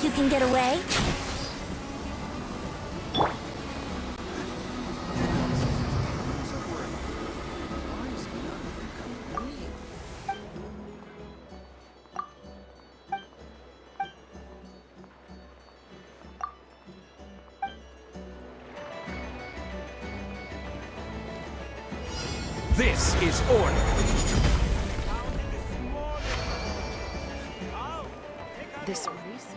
you can get away? This is order. This research.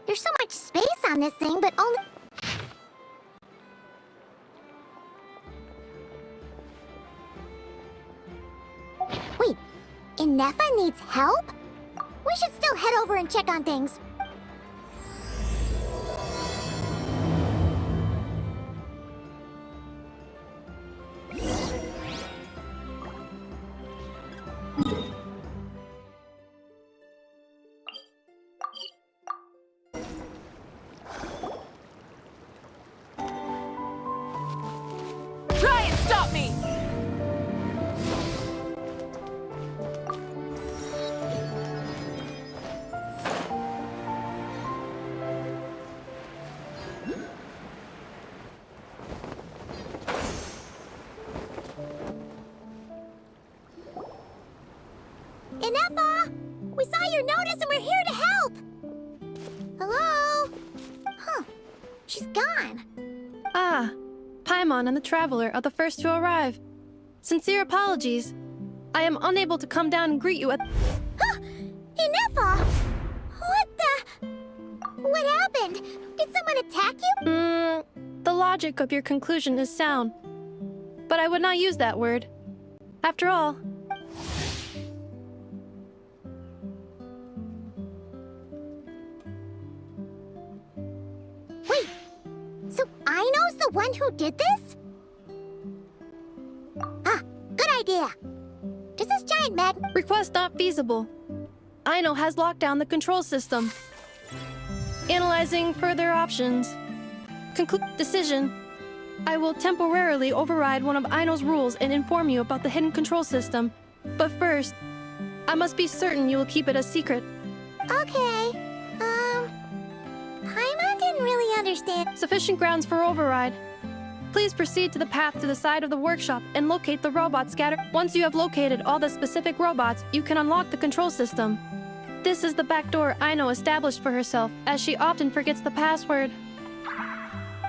There's so much space on this thing, but only... Wait, Inefa needs help? We should still head over and check on things. Try and stop me! Inefa! We saw your notice and we're here to help! Hello? Huh. She's gone. Ah, Paimon and the Traveler are the first to arrive. Sincere apologies. I am unable to come down and greet you at... Huh! Inefa! What the... What happened? Did someone attack you? The logic of your conclusion is sound. But I would not use that word. After all... Wait, so Aino's the one who did this? Ah, good idea. Does this giant mag... Request not feasible. Aino has locked down the control system. Analyzing further options. Conclude decision. I will temporarily override one of Aino's rules and inform you about the hidden control system. But first, I must be certain you will keep it a secret. Okay, Paimon didn't really understand. Sufficient grounds for override. Please proceed to the path to the side of the workshop and locate the robots scattered. Once you have located all the specific robots, you can unlock the control system. This is the back door Aino established for herself, as she often forgets the password.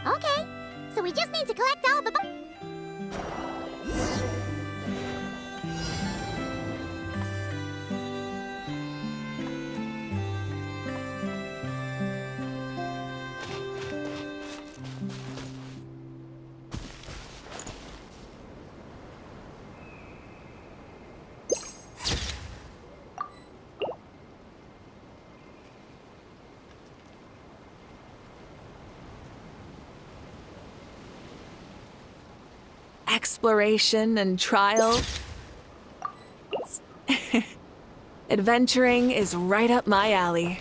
Okay, so we just need to collect all the... Exploration and trial. Adventuring is right up my alley.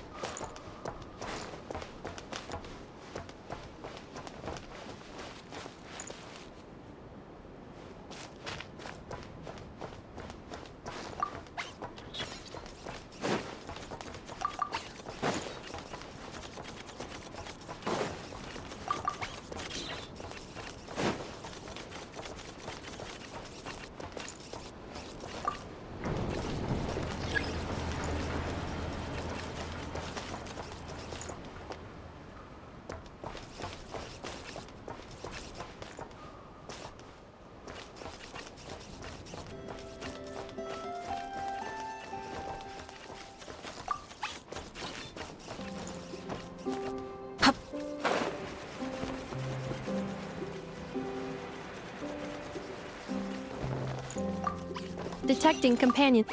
Detecting companion.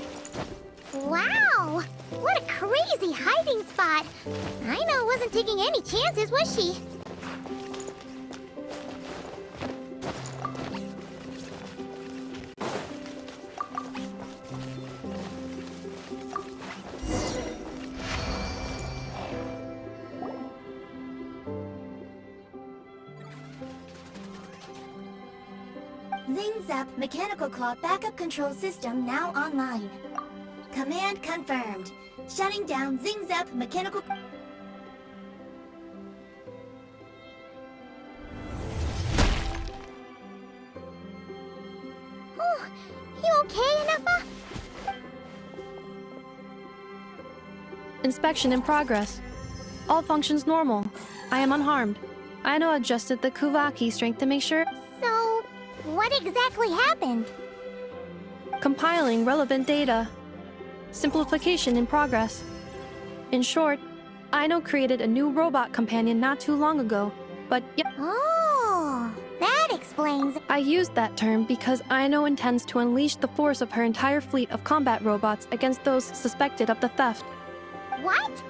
Wow! What a crazy hiding spot! Aino wasn't taking any chances, was she? Zing-Zap Mechanical Claw Backup Control System now online. Command confirmed. Shutting down Zing-Zap Mechanical... Oh, you okay, Anafa? Inspection in progress. All functions normal. I am unharmed. Aino adjusted the Kuvaki strength to make sure. So, what exactly happened? Compiling relevant data. Simplification in progress. In short, Aino created a new robot companion not too long ago, but Oh, that explains... I used that term because Aino intends to unleash the force of her entire fleet of combat robots against those suspected of the theft. What?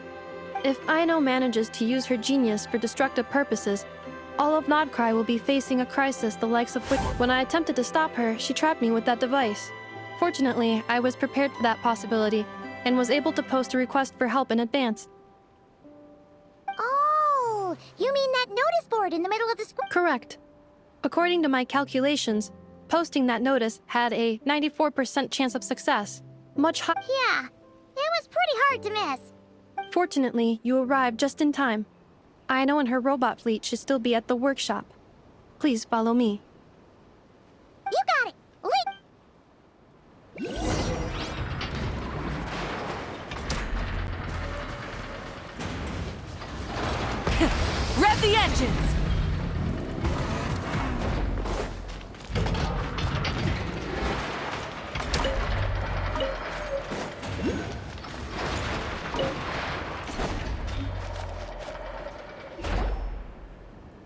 If Aino manages to use her genius for destructive purposes, all of Nodcry will be facing a crisis the likes of which, when I attempted to stop her, she trapped me with that device. Fortunately, I was prepared for that possibility, and was able to post a request for help in advance. Oh, you mean that notice board in the middle of the square? Correct. According to my calculations, posting that notice had a 94% chance of success. Much higher. Yeah, it was pretty hard to miss. Fortunately, you arrived just in time. Aino and her robot fleet should still be at the workshop. Please follow me. You got it. Rev the engines!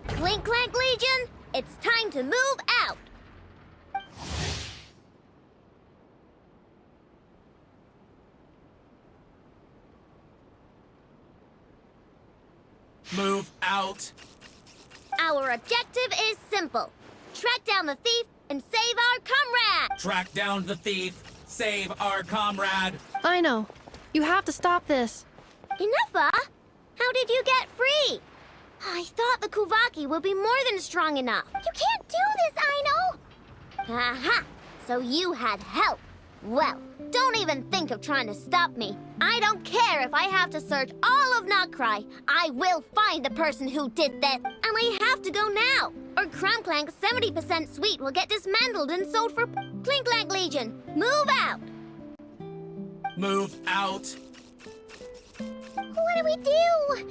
Clink Clank Legion, it's time to move out. Move out. Our objective is simple. Track down the thief and save our comrade. Track down the thief. Save our comrade. Aino, you have to stop this. Inufa, how did you get free? I thought the Kuvaki would be more than strong enough. You can't do this, Aino. Aha! So you had help. Well, don't even think of trying to stop me. I don't care if I have to search all of Nodcry. I will find the person who did this. And I have to go now, or Clamplank's 70% suite will get dismantled and sold for Clink Clank Legion. Move out! Move out. What do we do?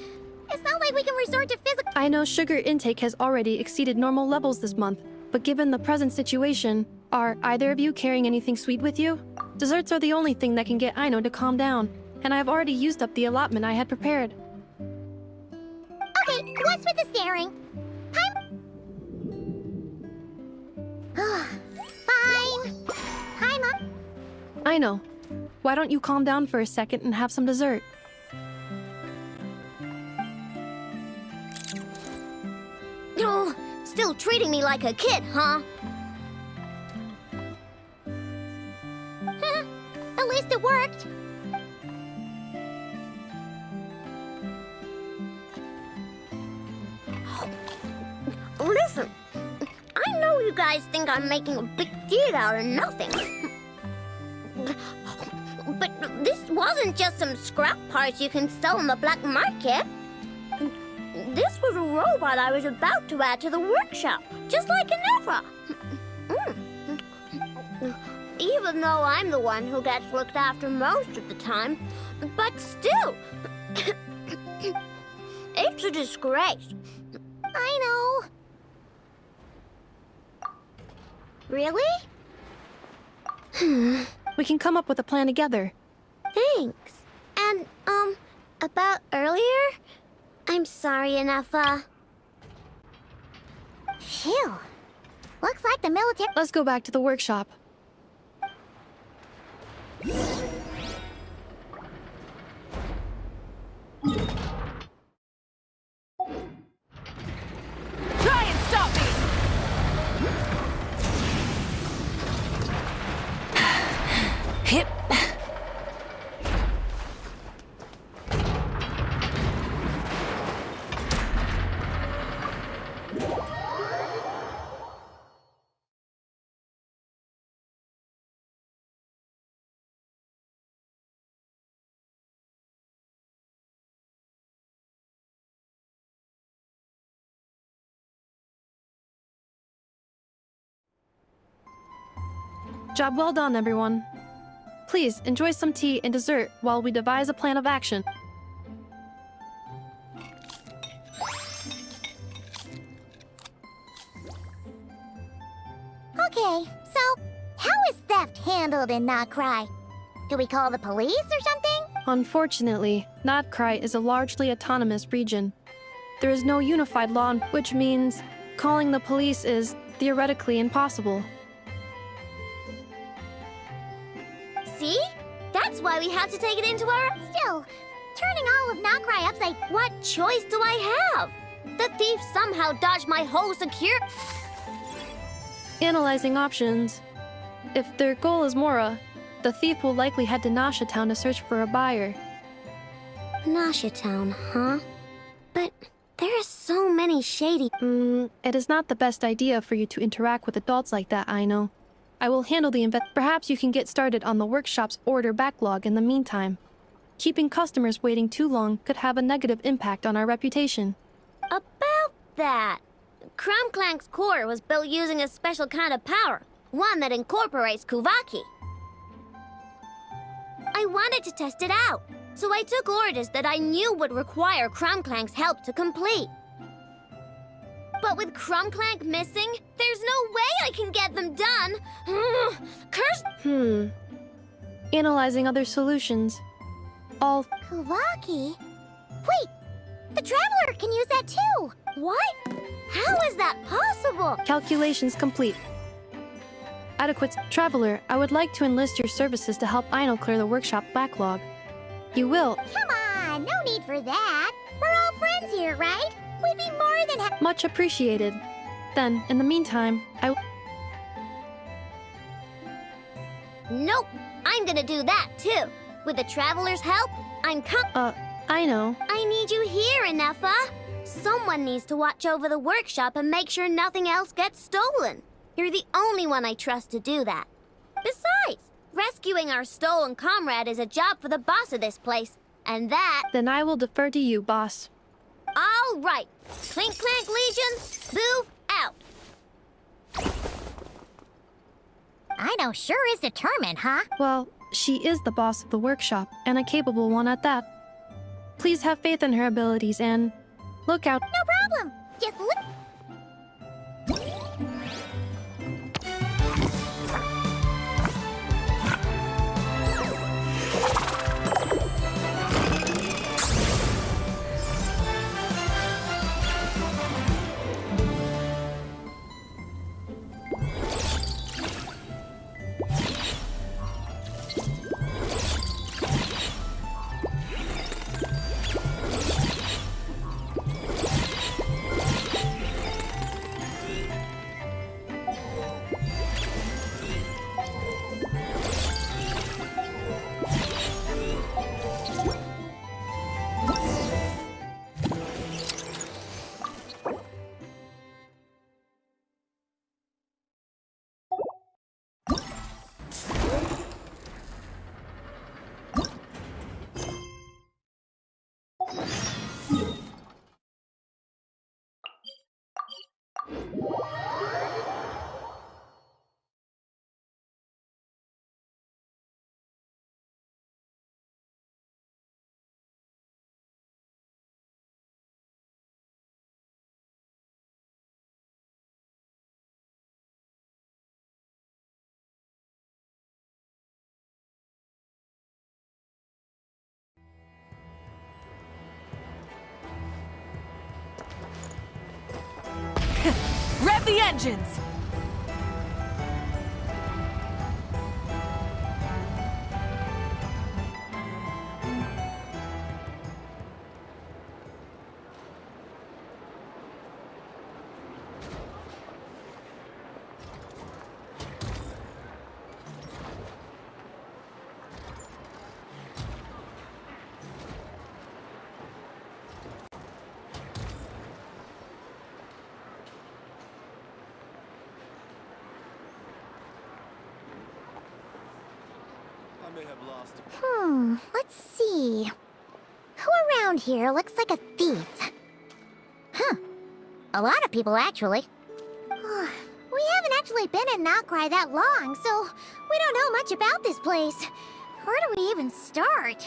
It's not like we can resort to physical... I know sugar intake has already exceeded normal levels this month, but given the present situation, are either of you carrying anything sweet with you? Desserts are the only thing that can get Aino to calm down, and I have already used up the allotment I had prepared. Okay, what's with the staring? Fine. Hi, Mom. Aino, why don't you calm down for a second and have some dessert? Oh, still treating me like a kid, huh? At least it worked. Listen, I know you guys think I'm making a big deal out of nothing. But this wasn't just some scrap parts you can sell on the black market. This was a robot I was about to add to the workshop, just like Aneva. Even though I'm the one who gets looked after most of the time, but still, it's a disgrace. I know. Really? We can come up with a plan together. Thanks. And, about earlier? I'm sorry, Anafa. Phew. Looks like the military... Let's go back to the workshop. Try and stop me! Hip. Job well done, everyone. Please enjoy some tea and dessert while we devise a plan of action. Okay, so how is theft handled in Nokrai? Do we call the police or something? Unfortunately, Nodkrai is a largely autonomous region. There is no unified law, which means calling the police is theoretically impossible. See? That's why we have to take it into our... Still, turning all of Nokrai upside... What choice do I have? The thief somehow dodged my whole secure... Analyzing options. If their goal is Mora, the thief will likely head to Nasha Town to search for a buyer. Nasha Town, huh? But there are so many shady... It is not the best idea for you to interact with adults like that, I know. I will handle the Perhaps you can get started on the workshop's order backlog in the meantime. Keeping customers waiting too long could have a negative impact on our reputation. About that... Crumclank's core was built using a special kind of power. One that incorporates Kuvaki. I wanted to test it out, so I took orders that I knew would require Crumclank's help to complete. But with Crumclank missing, there's no way I can get them done! Curse... Analyzing other solutions. All... Kuvaki? Wait! The Traveler can use that too! What? How is that possible? Calculations complete. Adequate Traveler, I would like to enlist your services to help Aino clear the workshop backlog. You will... Come on, no need for that. We're all friends here, right? We'd be more than Much appreciated. Then, in the meantime, Nope! I'm gonna do that, too. With the Traveler's help, I know. I need you here, Inefa. Someone needs to watch over the workshop and make sure nothing else gets stolen. You're the only one I trust to do that. Besides, rescuing our stolen comrade is a job for the boss of this place. And that... Then I will defer to you, boss. All right. Clink Clank Legion, move out. Aino sure is determined, huh? Well, she is the boss of the workshop, and a capable one at that. Please have faith in her abilities and... look out. No problem. Just look... Rev the engines! Let's see. Who around here looks like a thief? Huh. A lot of people, actually. We haven't actually been in Nokrai that long, so don't know much about this place. Where do we even start?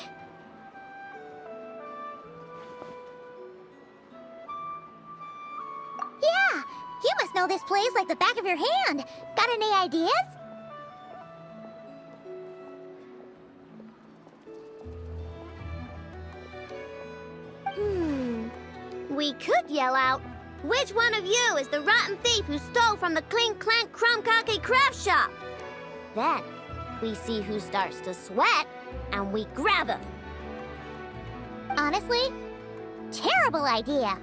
Yeah, you must know this place like the back of your hand. Got any ideas? We could yell out, "Which one of you is the rotten thief who stole from the Clink Clank Crumb-Kake craft shop?" Then, we see who starts to sweat, and we grab him. Honestly, terrible idea.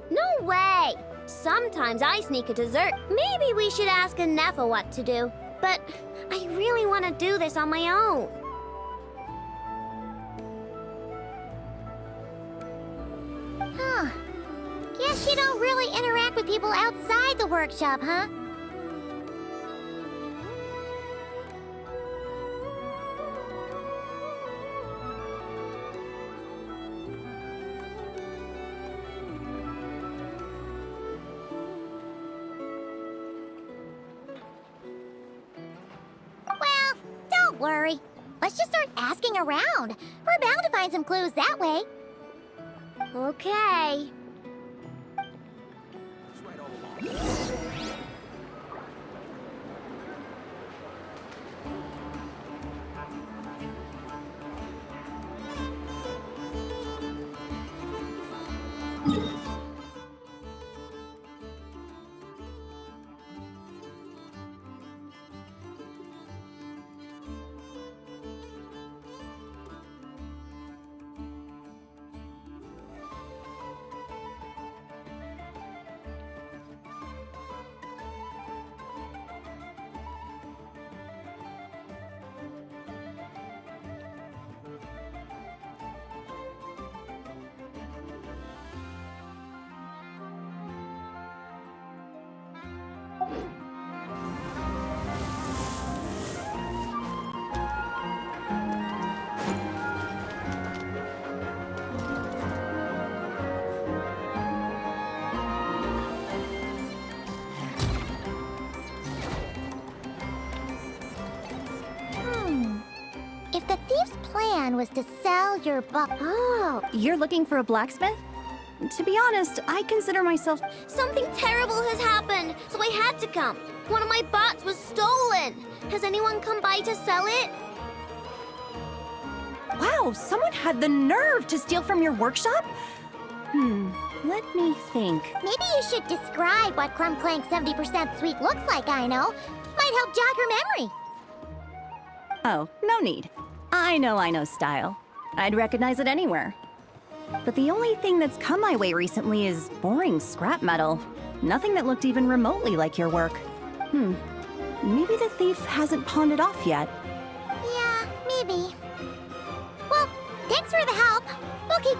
No way! Sometimes I sneak a dessert. Maybe we should ask a Neffa what to do, but I really want to do this on my own. Huh. Guess you don't really interact with people outside the workshop, huh? Well, don't worry. Let's just start asking around. We're bound to find some clues that way. Okay. If the thief's plan was to sell your Oh, You're looking for a blacksmith? To be honest, I consider myself... something terrible has happened, so I had to come. One of my bots was stolen. Has anyone come by to sell it? Wow, someone had the nerve to steal from your workshop? Let me think. Maybe you should describe what Crumb Clank 70% sweet looks like, I know. Might help jog your memory. Oh, no need. I know style. I'd recognize it anywhere. But the only thing that's come my way recently is boring scrap metal. Nothing that looked even remotely like your work. Maybe the thief hasn't pawned it off yet. Yeah, maybe. Well, thanks for the help. We'll keep...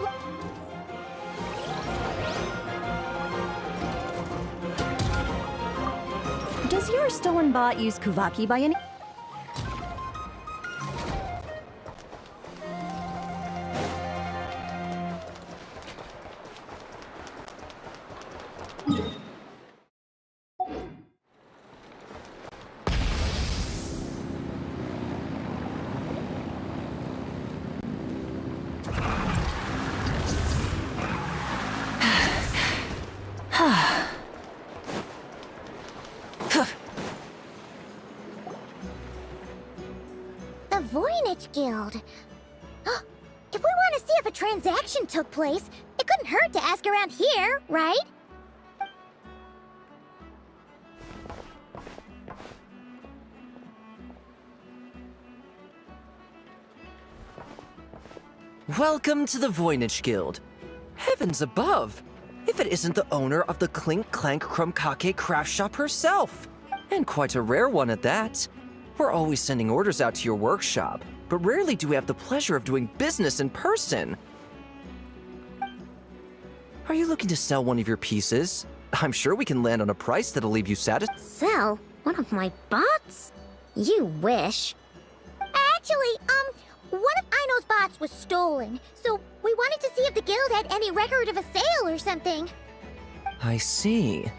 Does your stolen bot use Kuvaki by any... The Voynich Guild. If we want to see if a transaction took place, it couldn't hurt to ask around here, right? Welcome to the Voynich Guild. Heavens above! If it isn't the owner of the Clink Clank Crumb-Kake craft shop herself! And quite a rare one at that. We're always sending orders out to your workshop, but rarely do we have the pleasure of doing business in person. Are you looking to sell one of your pieces? I'm sure we can land on a price that'll leave you satisfied. Sell one of my bots? You wish. Actually, one of Aino's bots was stolen, so we wanted to see if the guild had any record of a sale or something. I see.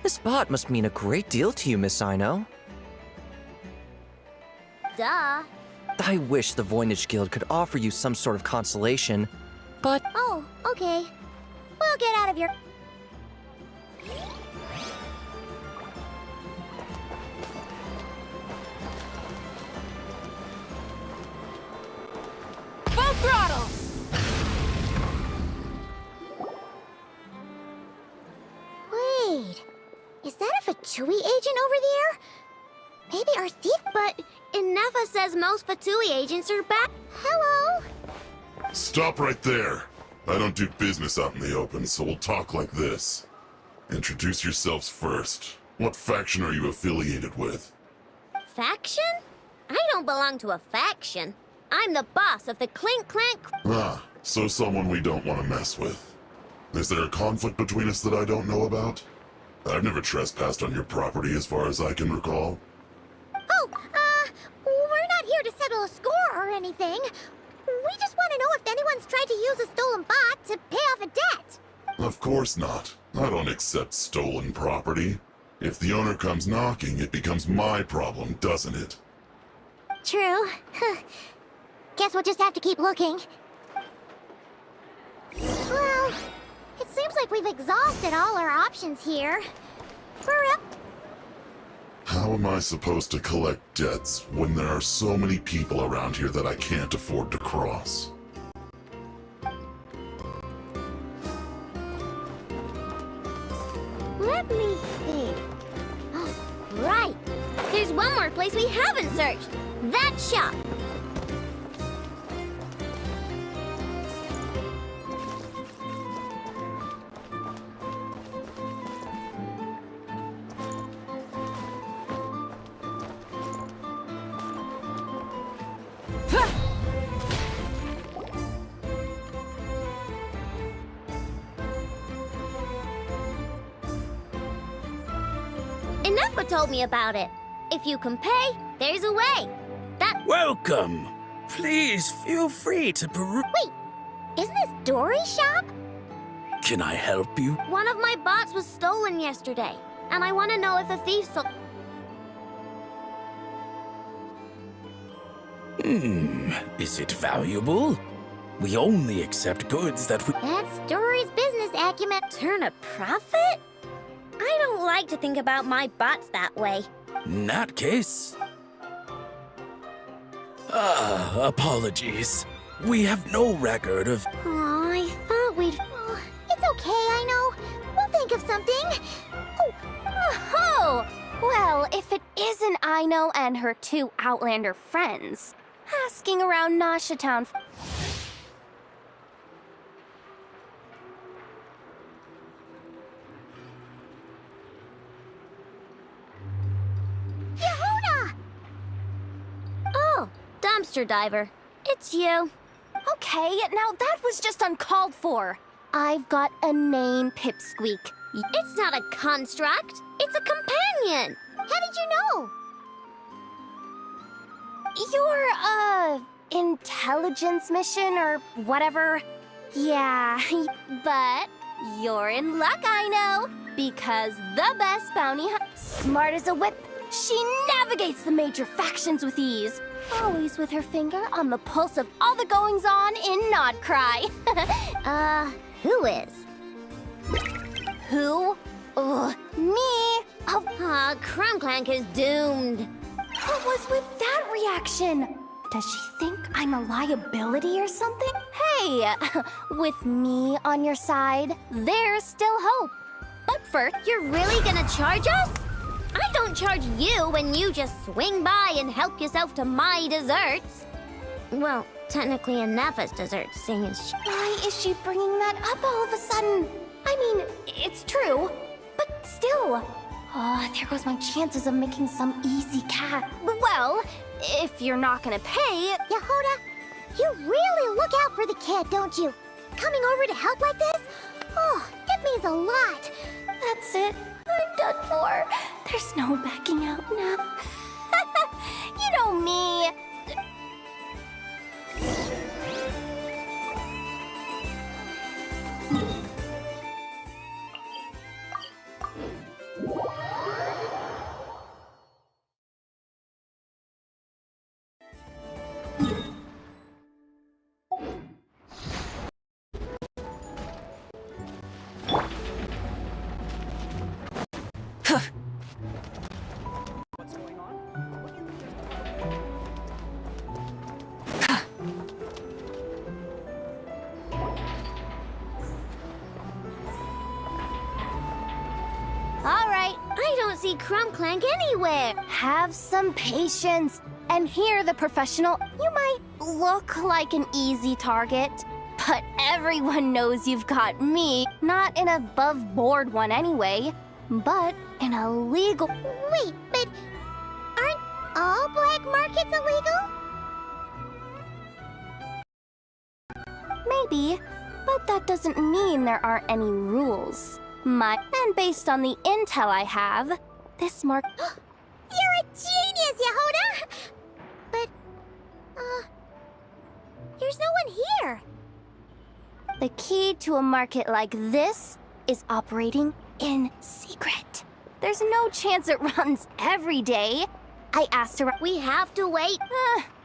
This bot must mean a great deal to you, Miss Ino. Duh. I wish the Voynich Guild could offer you some sort of consolation, but Oh, okay. We'll get out of your... Full throttle! Wait. Is that a Fatui agent over there? Maybe our thief, but Inefa says most Fatui agents are back. Hello? Stop right there. I don't do business out in the open, so we'll talk like this. Introduce yourselves first. What faction are you affiliated with? Faction? I don't belong to a faction. I'm the boss of the Clink Clank... Ah, so someone we don't want to mess with. Is there a conflict between us that I don't know about? I've never trespassed on your property as far as I can recall. Oh, we're not here to settle a score or anything. We just want to know if anyone's tried to use a stolen bot to pay off a debt. Of course not. I don't accept stolen property. If the owner comes knocking, it becomes my problem, doesn't it? True. Guess we'll just have to keep looking. Well, it seems like we've exhausted all our options here. We're up. How am I supposed to collect debts when there are so many people around here that I can't afford to cross? Let me think. Oh, right. There's one more place we haven't searched. That shop. Inefa told me about it. If you can pay, there's a way. That... Welcome. Please feel free to Wait, isn't this Dory's shop? Can I help you? One of my bots was stolen yesterday, and I want to know if a thief stole... Is it valuable? We only accept goods that we... That's Dory's business acumen. Turn a profit? I don't like to think about my bots that way. In that case... apologies. We have no record of... Aw, I thought we'd... Oh, it's okay, I know. We'll think of something. Oh, well, if it isn't Ino and her two Outlander friends, asking around Nasha Town. Yehuda! Oh, dumpster diver. It's you. Okay, now that was just uncalled for. I've got a name, Pipsqueak. It's not a construct. It's a companion. How did you know? Your, intelligence mission or whatever. Yeah, but you're in luck, I know. Because the best bounty smart as a whip, she navigates the major factions with ease. Always with her finger on the pulse of all the goings-on in Nodcry. Who is? Who? Me. Crumclank is doomed. What was with that reaction? Does she think I'm a liability or something? Hey, with me on your side, there's still hope. But first, you're really gonna charge us? I don't charge you when you just swing by and help yourself to my desserts. Well, technically Inefa's desserts, seeing as Why is she bringing that up all of a sudden? I mean, it's true, but still. Oh, there goes my chances of making some easy cat. Well, if you're not gonna pay... Yehuda, you really look out for the kid, don't you? Coming over to help like this? Oh, it means a lot. That's it. I'm done for. There's no backing out now. You know me. All right, I don't see Crumb Clank anywhere. Have some patience. And here, the professional, you might look like an easy target, but everyone knows you've got me. Not an above-board one anyway, but an illegal... Wait, but aren't all black markets illegal? Maybe, but that doesn't mean there aren't any rules. And based on the intel I have, this mark... You're a genius, Yehuda! But, there's no one here. The key to a market like this is operating in secret. There's no chance it runs every day. I asked her... We have to wait.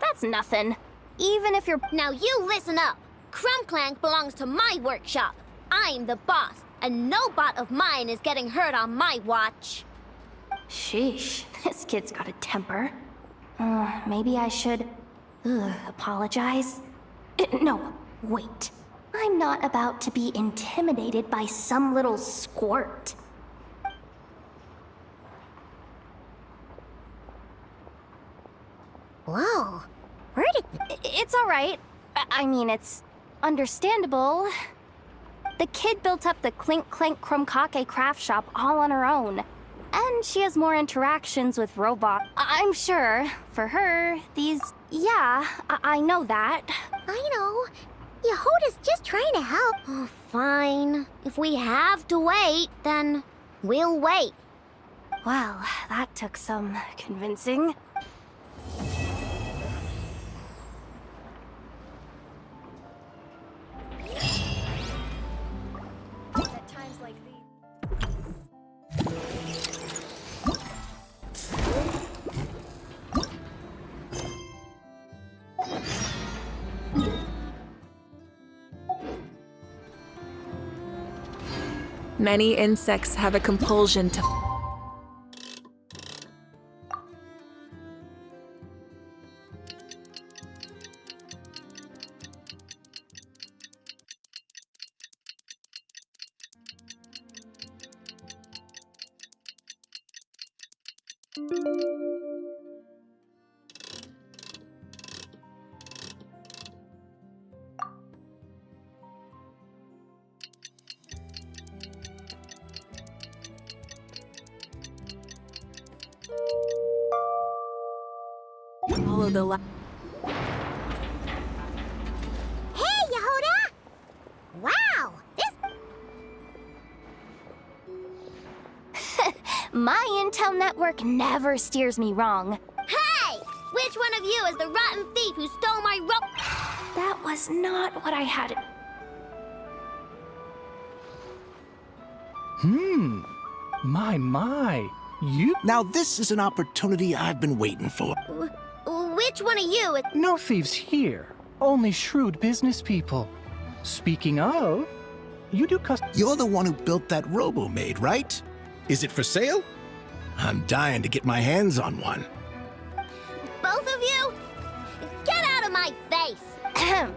That's nothing. Even if you're... Now you listen up. Crumb Clank belongs to my workshop. I'm the boss, and no bot of mine is getting hurt on my watch. Sheesh, this kid's got a temper. Maybe I should... apologize? No, wait. I'm not about to be intimidated by some little squirt. Whoa, where did... It's all right. I mean, it's understandable. The kid built up the Clink Clank Krumkake craft shop all on her own. And she has more interactions with robots. I'm sure, for her, these... Yeah, I know that. I know. Yehuda's just trying to help. Oh, fine. If we have to wait, then we'll wait. Well, that took some convincing. At times like these... Many insects have a compulsion to... follow the light. Hey, Yehuda! Wow, this... My intel network never steers me wrong. Hey! Which one of you is the rotten thief who stole my rope? That was not what I had. My. You... Now this is an opportunity I've been waiting for. Which one of you is... No thieves here. Only shrewd business people. Speaking of, you do You're the one who built that robo-maid, right? Is it for sale? I'm dying to get my hands on one. Both of you? Get out of my face! Ahem.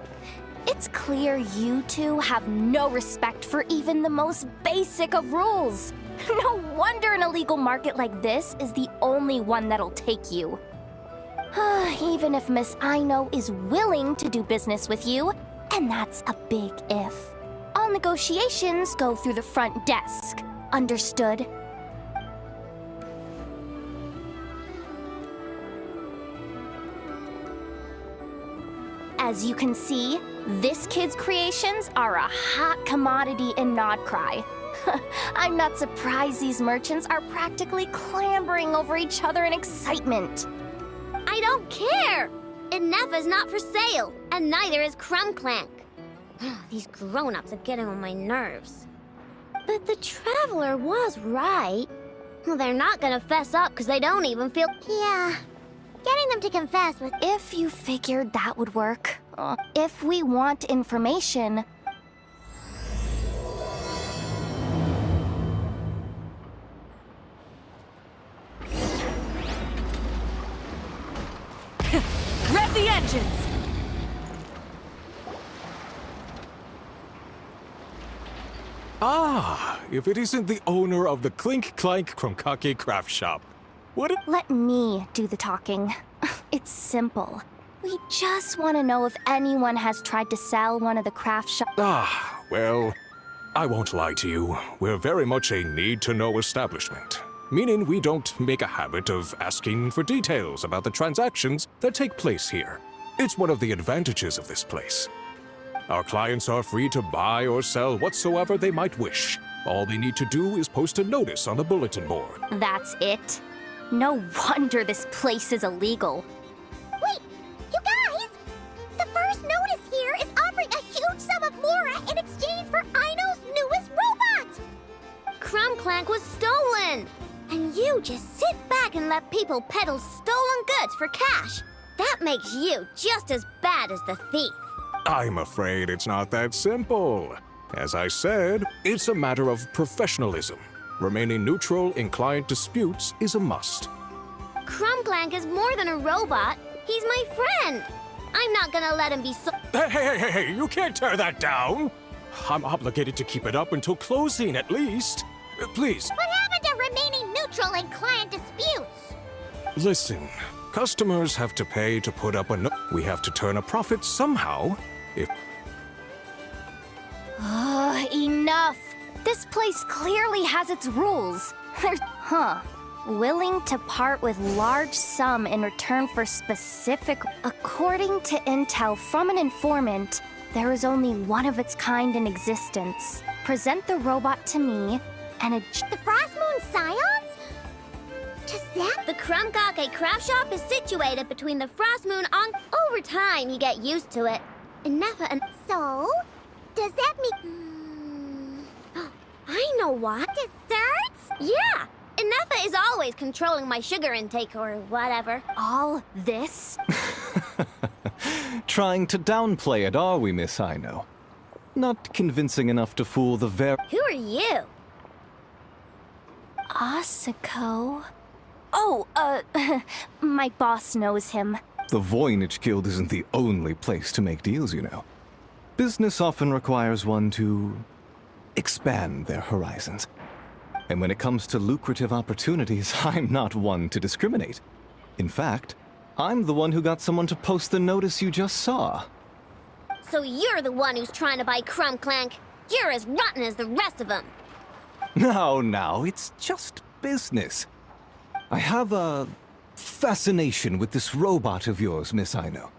It's clear you two have no respect for even the most basic of rules. No wonder an illegal market like this is the only one that'll take you. Even if Miss Aino is willing to do business with you, and that's a big if. All negotiations go through the front desk. Understood? As you can see, this kid's creations are a hot commodity in Nodcry. I'm not surprised these merchants are practically clambering over each other in excitement. I don't care! Inefa's not for sale, and neither is Crumb Clank. These grown-ups are getting on my nerves. But the Traveler was right. Well, they're not gonna fess up because they don't even feel. Yeah. Getting them to confess with. If you figured that would work. If we want information, Rev the engines! Ah, if it isn't the owner of the Clink Clank Krumkake craft shop. What a- let me do the talking. It's simple. We just want to know if anyone has tried to sell one of the craft shops. Ah, well, I won't lie to you. We're very much a need-to-know establishment. Meaning we don't make a habit of asking for details about the transactions that take place here. It's one of the advantages of this place. Our clients are free to buy or sell whatsoever they might wish. All they need to do is post a notice on the bulletin board. That's it? No wonder this place is illegal. Wait, you guys! The first notice here is offering a huge sum of Mora in exchange for Aino's newest robot! Crumb Clank was stolen! And you just sit back and let people peddle stolen goods for cash. That makes you just as bad as the thief. I'm afraid it's not that simple. As I said, it's a matter of professionalism. Remaining neutral in client disputes is a must. Crumb Clank is more than a robot. He's my friend. I'm not gonna let him be so. Hey, you can't tear that down! I'm obligated to keep it up until closing, at least. Please. What happened to remaining neutral in client disputes? Listen, customers have to pay to put up a no. We have to turn a profit somehow. If Enough! This place clearly has its rules. Willing to part with large sum in return for specific. According to intel from an informant, there is only one of its kind in existence. Present the robot to me, and The Frost Moon Scions? Does that? The Krumkake craft shop is situated between the Frost Moon on. Over time, you get used to it. Enough and. So? Does that mean. I know what. Desserts? Yeah! Enough is always controlling my sugar intake or whatever. all this? Trying to downplay it, are we, Miss Aino? Not convincing enough to fool the Who are you? Asako? Oh, my boss knows him. The Voynich Guild isn't the only place to make deals, you know. Business often requires one to expand their horizons. And when it comes to lucrative opportunities, I'm not one to discriminate. In fact, I'm the one who got someone to post the notice you just saw. So you're the one who's trying to buy Crumb Clank. You're as rotten as the rest of them. No, it's just business. I have a fascination with this robot of yours, Miss Aino.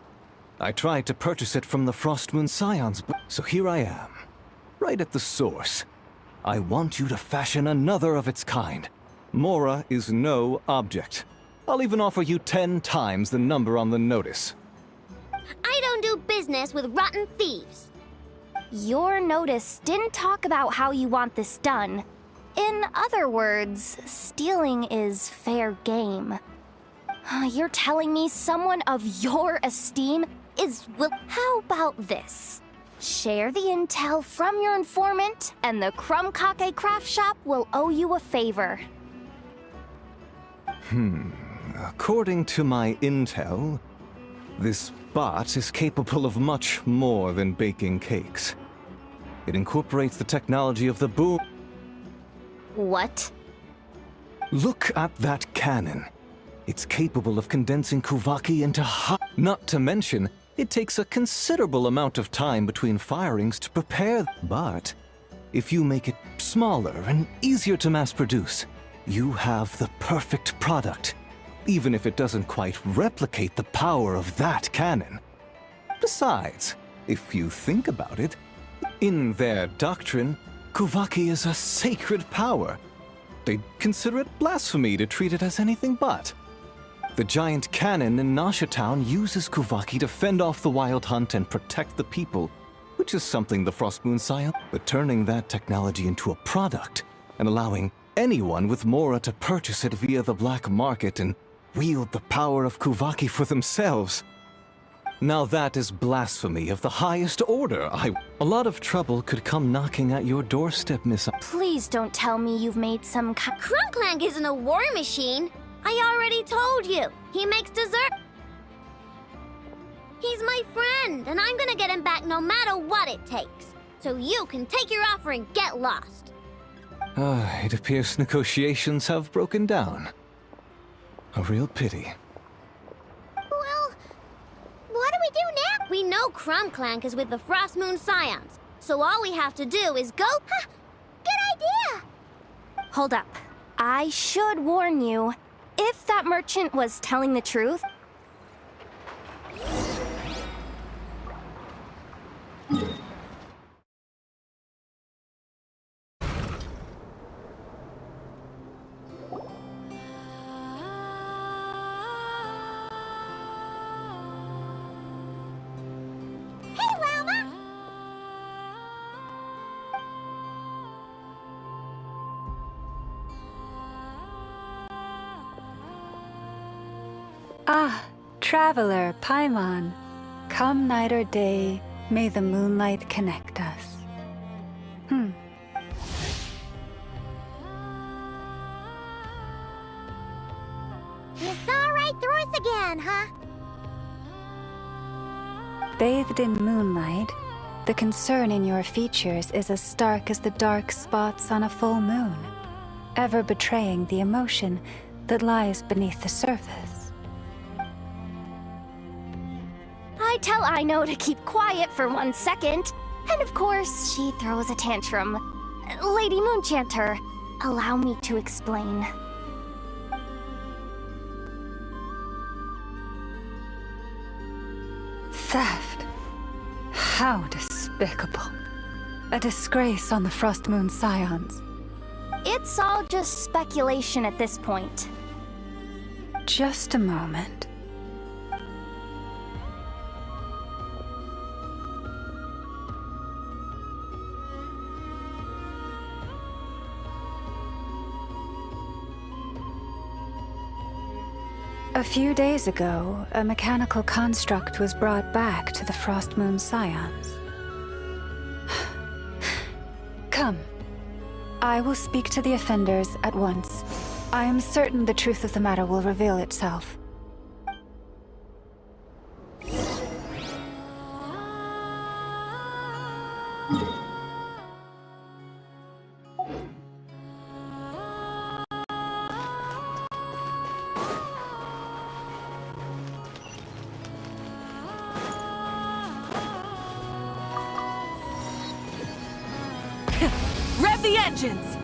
I tried to purchase it from the Frostmoon Scions, so here I am, right at the source. I want you to fashion another of its kind. Mora is no object. I'll even offer you 10 times the number on the notice. I don't do business with rotten thieves. Your notice didn't talk about how you want this done. In other words, stealing is fair game. You're telling me someone of your esteem is How about this? Share the intel from your informant, and the Krumkake craft shop will owe you a favor. According to my intel, this bot is capable of much more than baking cakes. It incorporates the technology of the boom. What? Look at that cannon. It's capable of condensing Kuvaki into hot. Not to mention, it takes a considerable amount of time between firings to prepare. But if you make it smaller and easier to mass produce, you have the perfect product, even if it doesn't quite replicate the power of that cannon. Besides, if you think about it, in their doctrine, Kuvaki is a sacred power. They'd consider it blasphemy to treat it as anything but. The giant cannon in Nasha Town uses Kuvaki to fend off the wild hunt and protect the people, which is something the Frostmoon Scion. But turning that technology into a product and allowing anyone with Mora to purchase it via the black market and wield the power of Kuvaki for themselves. Now that is blasphemy of the highest order. A lot of trouble could come knocking at your doorstep, Miss. Please don't tell me you've made some Crunklank isn't a war machine. I already told you. He makes dessert. He's my friend, and I'm gonna get him back no matter what it takes. So you can take your offer and get lost. It appears negotiations have broken down. A real pity. Well, what do we do now? We know Crunklank is with the Frost Moon Scions, so all we have to do is go... Ha! Good idea! Hold up. I should warn you. If that merchant was telling the truth... Hey, Llama! Ah, traveler, Paimon. Come night or day, may the moonlight connect us. You saw right through us again, huh? Bathed in moonlight, the concern in your features is as stark as the dark spots on a full moon, ever betraying the emotion that lies beneath the surface. I tell Aino to keep quiet for 1 second, and of course, she throws a tantrum. Lady Moonchanter, allow me to explain. Theft. How despicable. A disgrace on the Frost Moon Scions. It's all just speculation at this point. Just a moment. A few days ago, a mechanical construct was brought back to the Frost Moon Scions. Come. I will speak to the offenders at once. I am certain the truth of the matter will reveal itself. Rev the engines!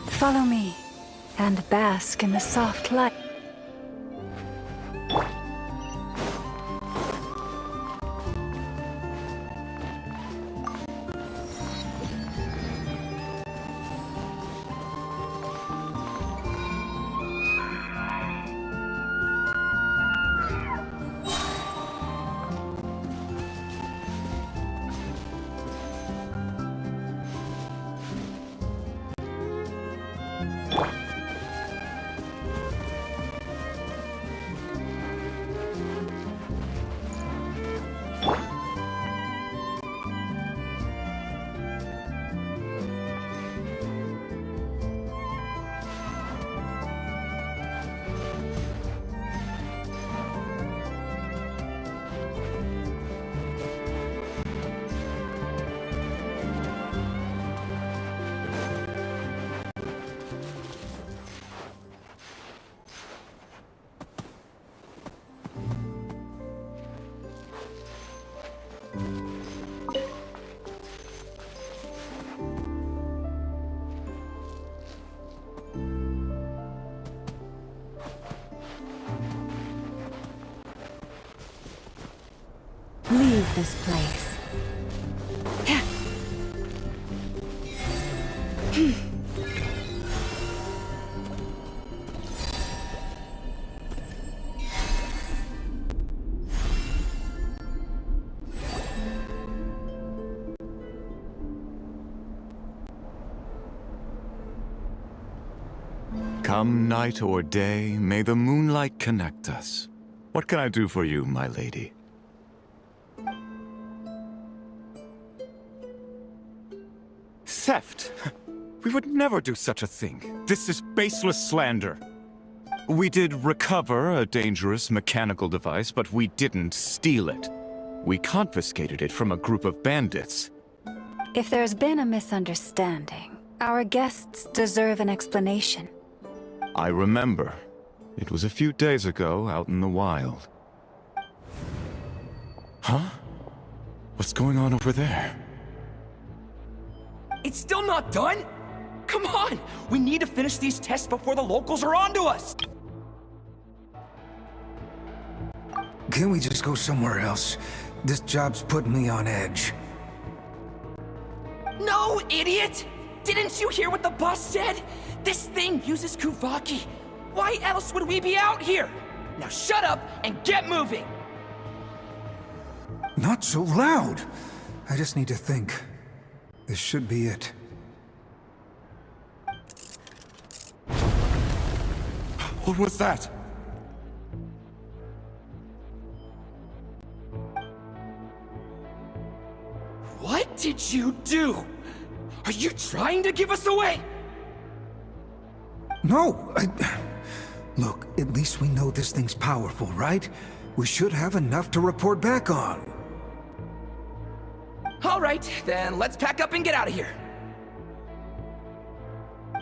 Follow me, and bask in the soft light. this place. Come night or day, may the moonlight connect us. What can I do for you, my lady? Theft! We would never do such a thing. This is baseless slander. We did recover a dangerous mechanical device, but we didn't steal it. We confiscated it from a group of bandits. If there's been a misunderstanding, our guests deserve an explanation. I remember. It was a few days ago out in the wild. Huh? What's going on over there? It's still not done? Come on! We need to finish these tests before the locals are onto us! Can't we just go somewhere else? This job's putting me on edge. No, idiot! Didn't you hear what the boss said? This thing uses Kuvaki. Why else would we be out here? Now shut up and get moving! Not so loud! I just need to think. This should be it. What was that? What did you do? Are you trying to give us away? No, Look, at least we know this thing's powerful, right? We should have enough to report back on. All right, then let's pack up and get out of here.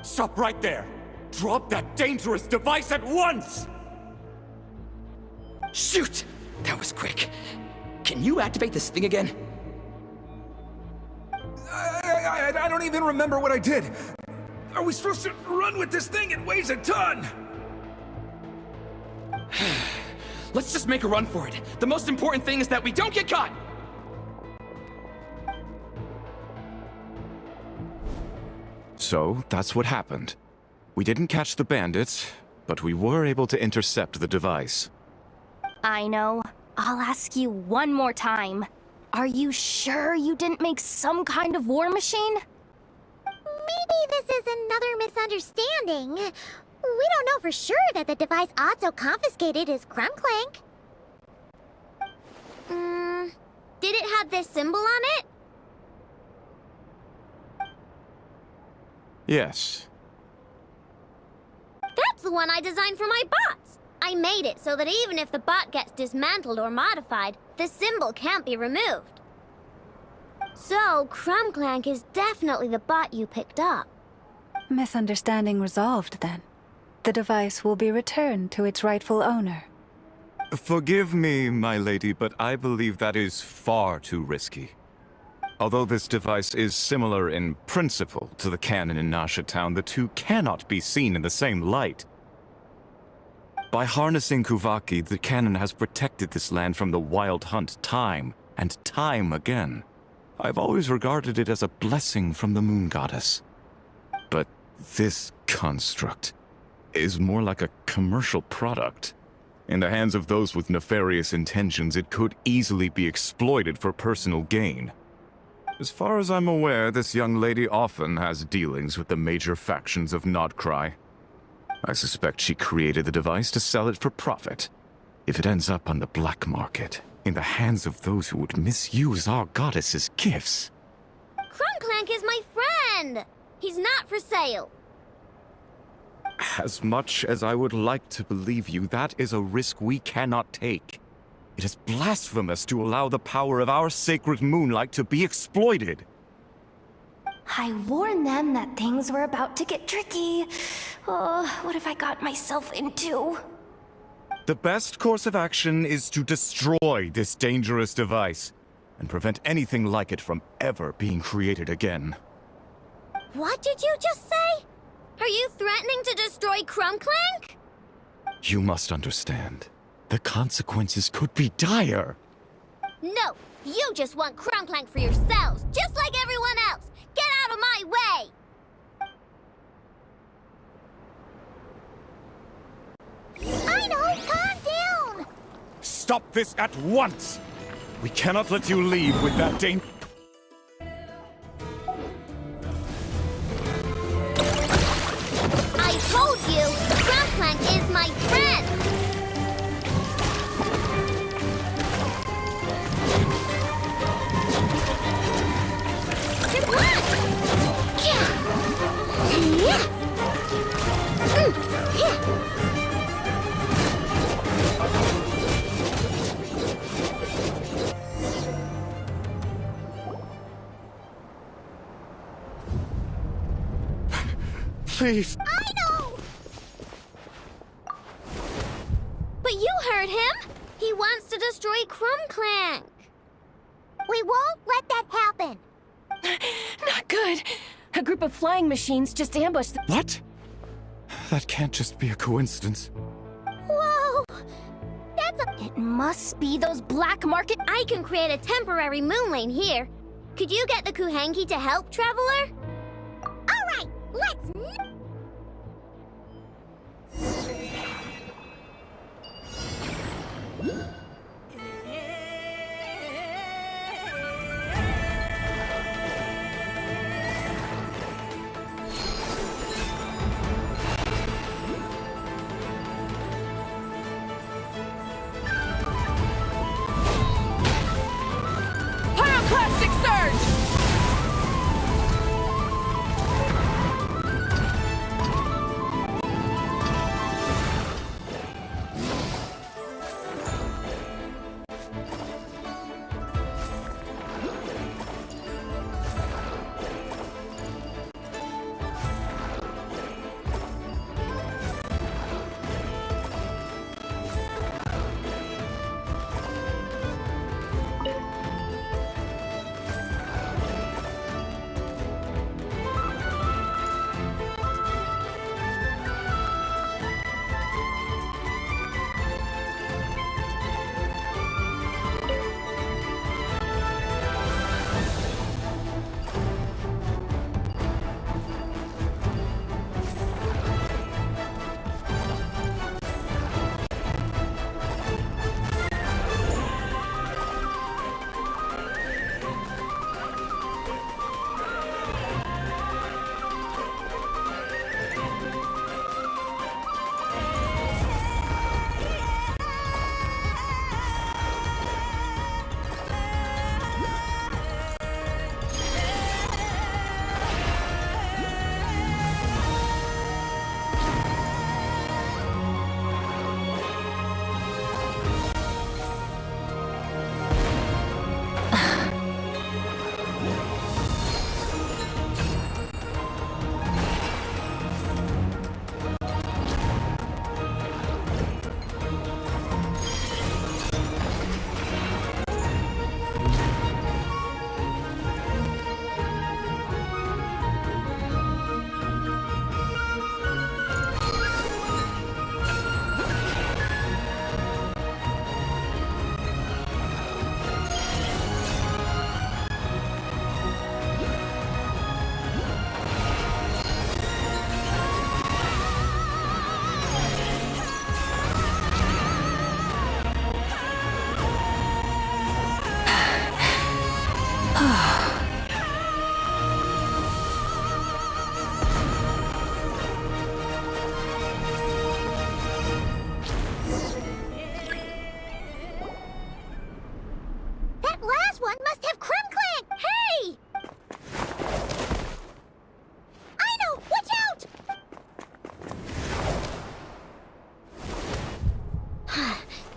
Stop right there! Drop that dangerous device at once! Shoot! That was quick. Can you activate this thing again? I don't even remember what I did. Are we supposed to run with this thing? It weighs a ton! Let's just make a run for it. The most important thing is that we don't get caught! So, that's what happened. We didn't catch the bandits, but we were able to intercept the device. I know. I'll ask you one more time. Are you sure you didn't make some kind of war machine? Maybe this is another misunderstanding. We don't know for sure that the device Otto confiscated is Krumklank. Did it have this symbol on it? Yes. That's the one I designed for my bots. I made it so that even if the bot gets dismantled or modified, the symbol can't be removed. So, Krumklank is definitely the bot you picked up. Misunderstanding resolved, then. The device will be returned to its rightful owner. Forgive me, my lady, but I believe that is far too risky. Although this device is similar in principle to the cannon in Nasha Town, the two cannot be seen in the same light. By harnessing Kuvaki, the cannon has protected this land from the wild hunt time and time again. I've always regarded it as a blessing from the moon goddess. But this construct is more like a commercial product. In the hands of those with nefarious intentions, it could easily be exploited for personal gain. As far as I'm aware, this young lady often has dealings with the major factions of Nodcry. I suspect she created the device to sell it for profit. If it ends up on the black market, in the hands of those who would misuse our goddess's gifts. Krumklank is my friend! He's not for sale. As much as I would like to believe you, that is a risk we cannot take. It is blasphemous to allow the power of our sacred moonlight to be exploited. I warned them that things were about to get tricky. Oh, what have I got myself into? The best course of action is to destroy this dangerous device and prevent anything like it from ever being created again. What did you just say? Are you threatening to destroy Krumklank? You must understand. The consequences could be dire. No, You just want Crumbclank for yourselves, just like everyone else! Get out of my way! I know! Calm down! Stop this at once! We cannot let you leave with that I told you! Crumbclank is my friend! Please. I know! But you heard him! He wants to destroy Crumbclank! We won't let that happen! Not good. A group of flying machines just ambushed. What? That can't just be a coincidence. Whoa! That's a... It must be those black market. I can create a temporary moon lane here. Could you get the Kuhangi to help, Traveler? Alright, let's... Pyroclastic surge!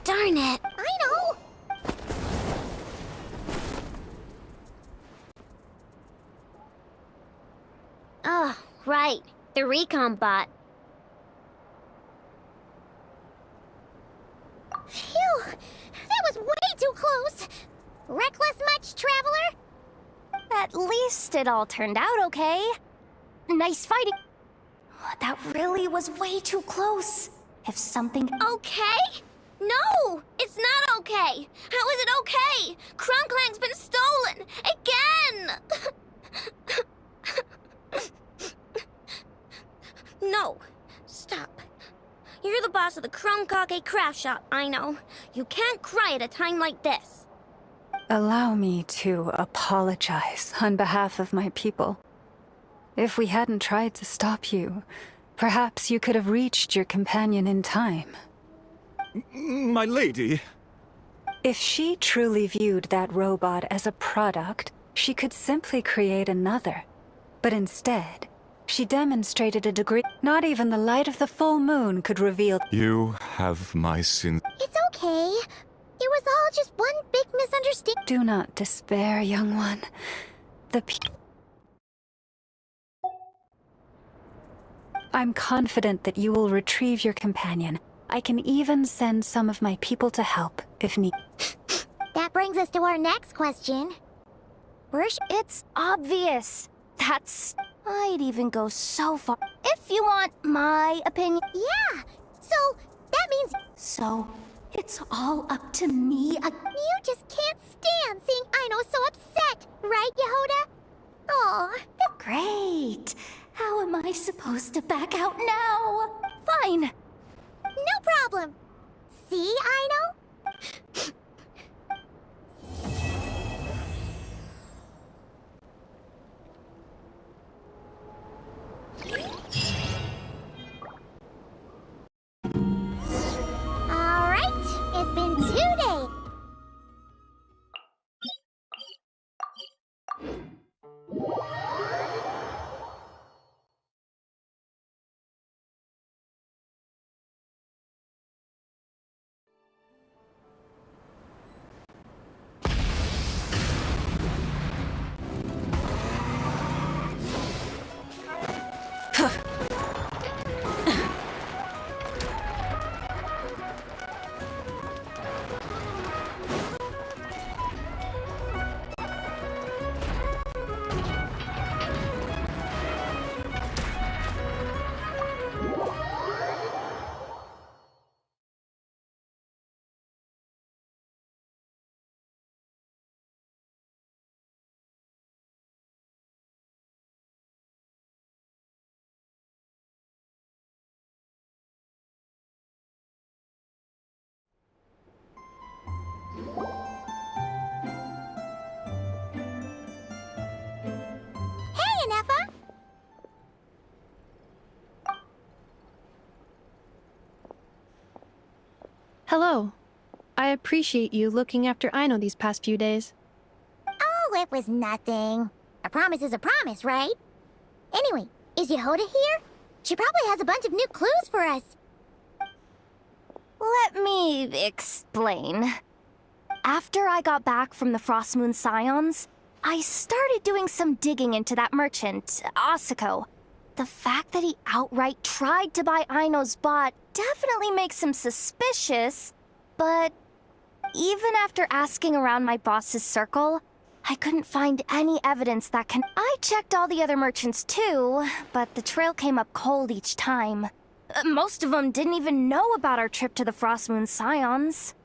Darn it. I know. Oh, right. The recon bot. Phew! That was way too close! Reckless much, Traveler? At least it all turned out okay. Nice fighting. That really was way too close. If something... Okay? No! It's not okay! How is it okay? Crumclank's been stolen! Again! No. Stop. You're the boss of the Krumkake craft shop, I know. You can't cry at a time like this. Allow me to apologize on behalf of my people. If we hadn't tried to stop you, perhaps you could have reached your companion in time. My lady. If she truly viewed that robot as a product, she could simply create another. But instead, she demonstrated a degree not even the light of the full moon could reveal. You have my sin. It's okay. It was all just one big misunderstanding. Do not despair, young one. I'm confident that you will retrieve your companion. I can even send some of my people to help, if need. That brings us to our next question. It's obvious. I'd even go so far. If you want my opinion. Yeah, so that means... So, it's all up to me again. You just can't stand seeing Aino so upset, right, Yehoda? Aw. Great. How am I supposed to back out now? Fine. No problem. See, Aino? All right, it's been 2 days. Hello. I appreciate you looking after Aino these past few days. Oh, it was nothing. A promise is a promise, right? Anyway, is Yehoda here? She probably has a bunch of new clues for us. Let me explain. After I got back from the Frost Moon Scions, I started doing some digging into that merchant, Asako. The fact that he outright tried to buy Aino's bot definitely makes him suspicious, but even after asking around my boss's circle, I couldn't find any evidence that can. I checked all the other merchants too, but the trail came up cold each time. Most of them didn't even know about our trip to the Frost Moon Scions.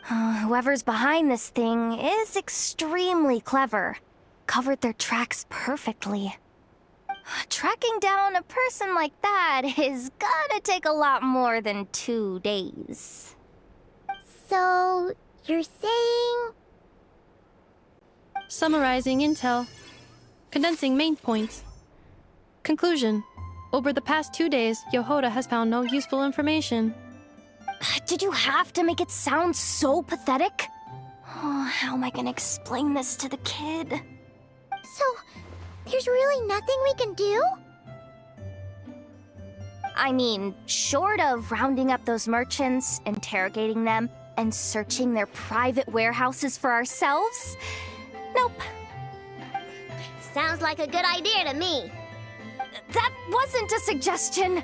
Whoever's behind this thing is extremely clever. Covered their tracks perfectly. Tracking down a person like that is gonna take a lot more than 2 days. So, you're saying... Summarizing intel. Condensing main points. Conclusion. Over the past 2 days, Yehoda has found no useful information. Did you have to make it sound so pathetic? Oh, how am I gonna explain this to the kid? So, there's really nothing we can do? I mean, short of rounding up those merchants, interrogating them, and searching their private warehouses for ourselves? Nope. Sounds like a good idea to me. That wasn't a suggestion.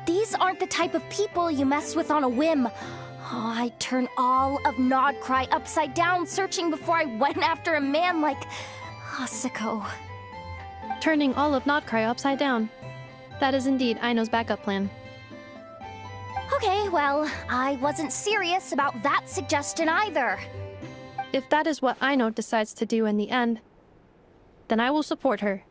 These aren't the type of people you mess with on a whim. Oh, I'd turn all of Nodcry upside down searching before I went after a man like Asako. Turning all of Nodcry upside down. That is indeed Aino's backup plan. Okay, well, I wasn't serious about that suggestion either. If that is what Aino decides to do in the end, then I will support her.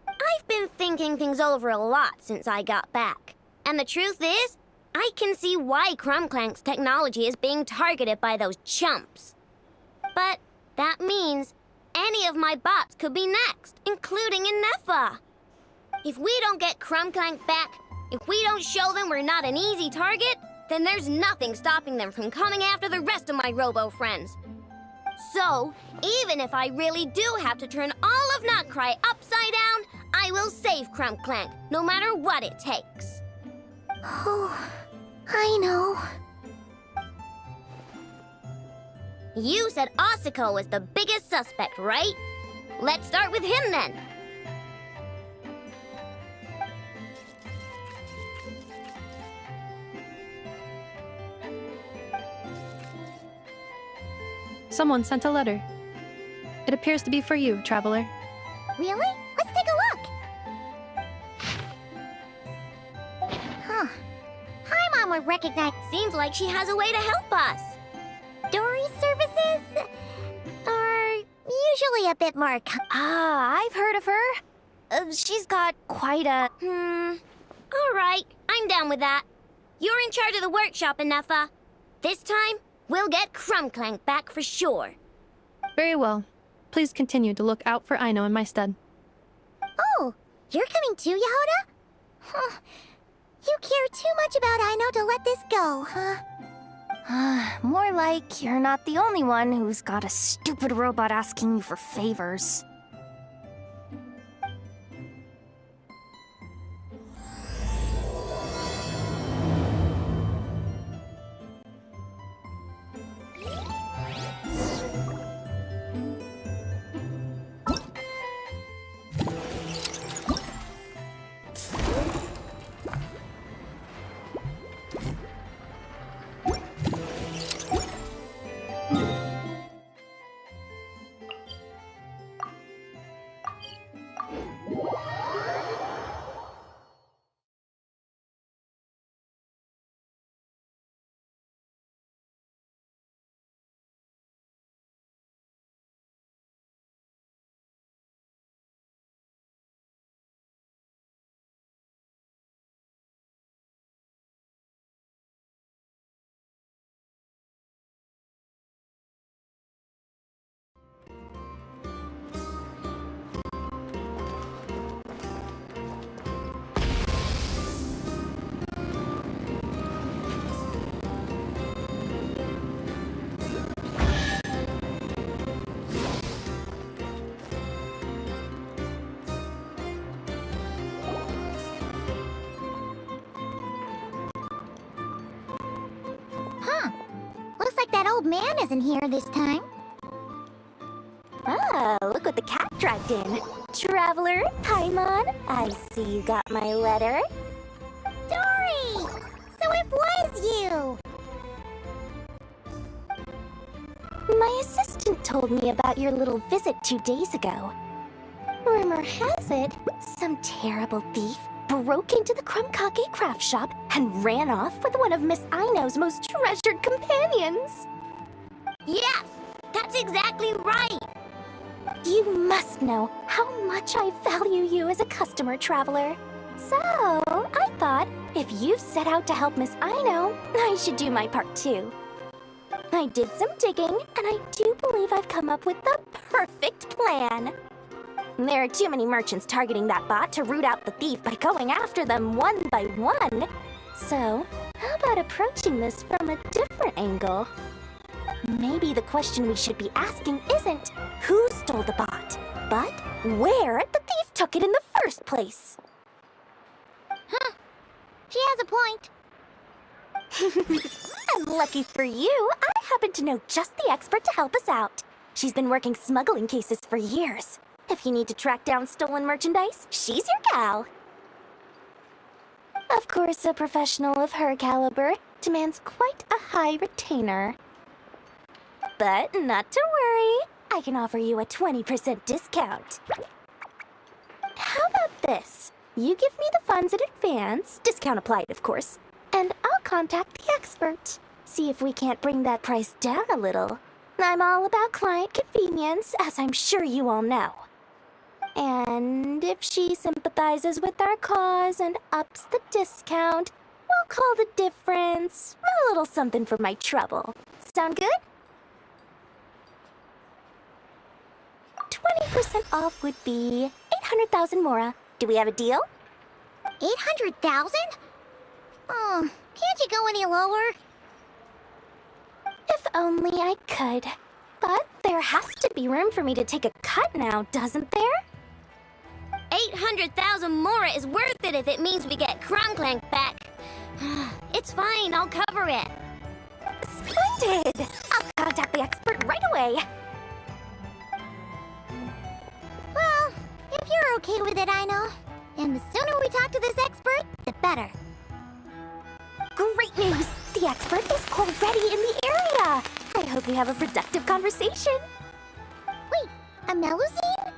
I've been thinking things over a lot since I got back. And the truth is, I can see why Crumclank's technology is being targeted by those chumps. But that means any of my bots could be next, including Inefa. If we don't get Crumclank back, if we don't show them we're not an easy target, then there's nothing stopping them from coming after the rest of my robo friends. So, even if I really do have to turn all of Nutcry upside down, I will save Crumclank, no matter what it takes. Oh, I know. You said Osako was the biggest suspect, right? Let's start with him then. Someone sent a letter. It appears to be for you, traveler. Really? Let's take a look. Huh. Hi, Mom would recognize. Seems like she has a way to help us. Dory services are usually a bit more. I've heard of her. She's got quite a. All right, I'm down with that. You're in charge of the workshop, Inefa. This time, we'll get Crumclank back for sure. Very well. Please continue to look out for Aino in my stead. Oh, you're coming too, Yehoda? Huh. You care too much about Aino to let this go, huh? More like you're not the only one who's got a stupid robot asking you for favors. Looks like that old man isn't here this time. Ah, look what the cat dragged in. Traveler, Paimon, I see you got my letter. Dory! So it was you! My assistant told me about your little visit 2 days ago. Rumor has it, some terrible thief broke into the Crumkake craft shop and ran off with one of Miss Aino's most treasured companions. Yes! That's exactly right! You must know how much I value you as a customer, Traveler. So, I thought, if you've set out to help Miss Aino, I should do my part too. I did some digging, and I do believe I've come up with the perfect plan. There are too many merchants targeting that bot to root out the thief by going after them one by one. So, how about approaching this from a different angle? Maybe the question we should be asking isn't who stole the bot, but where the thief took it in the first place. Huh. She has a point. And lucky for you, I happen to know just the expert to help us out. She's been working smuggling cases for years. If you need to track down stolen merchandise, she's your gal. Of course, a professional of her caliber demands quite a high retainer. But not to worry, I can offer you a 20% discount. How about this? You give me the funds in advance, discount applied, of course, and contact the expert. See if we can't bring that price down a little. I'm all about client convenience, as I'm sure you all know. And if she sympathizes with our cause and ups the discount, we'll call the difference a little something for my trouble. Sound good? 20% off would be 800,000 mora. Do we have a deal? 800,000? Oh, can't you go any lower? If only I could. But there has to be room for me to take a cut now, doesn't there? 800,000 mora is worth it if it means we get Crumbclank back. It's fine, I'll cover it. Splendid! I'll contact the expert right away. Well, if you're okay with it, I know. And the sooner we talk to this expert, the better. Great news! The expert is already in the area! I hope we have a productive conversation. Wait, a Melusine?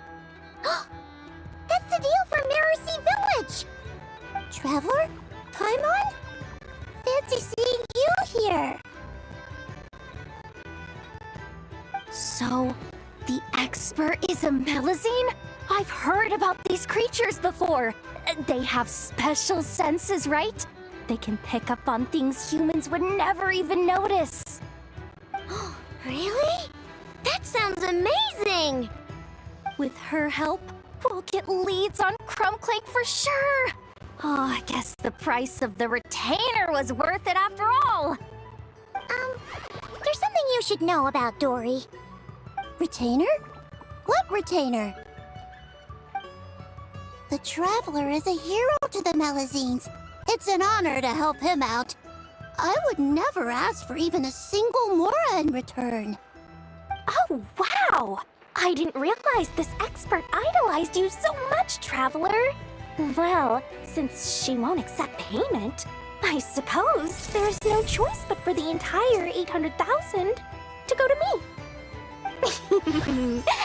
That's the deal for Mirror Village! Traveler? Paimon? Fancy seeing you here! So, the expert is a Melusine? I've heard about these creatures before. They have special senses, right? They can pick up on things humans would never even notice. Really? That sounds amazing! With her help, we'll get leads on Crumbclank for sure. Oh, I guess the price of the retainer was worth it after all. There's something you should know about Dory. Retainer? What retainer? The Traveler is a hero to the Melusines. It's an honor to help him out. I would never ask for even a single mora in return. Oh, wow! I didn't realize this expert idolized you so much, Traveler. Well, since she won't accept payment, I suppose there's no choice but for the entire 800,000 to go to me.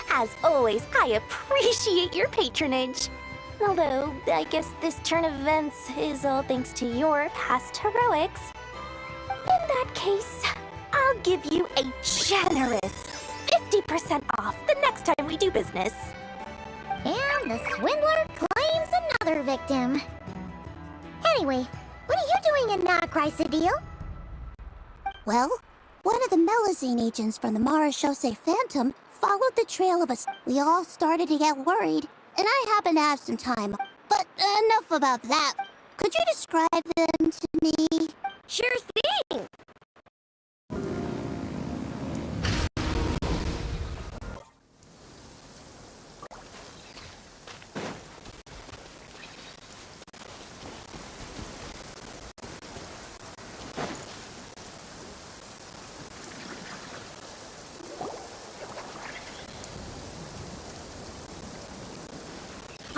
As always, I appreciate your patronage. Although, I guess this turn of events is all thanks to your past heroics. In that case, I'll give you a generous 50% off the next time we do business. And the swindler claims another victim. Anyway, what are you doing in Chrysodile? Well, one of the Melusine agents from the Marechaussee Phantom followed the trail of us. We all started to get worried, and I happen to have some time. But enough about that. Could you describe them to me? Sure thing!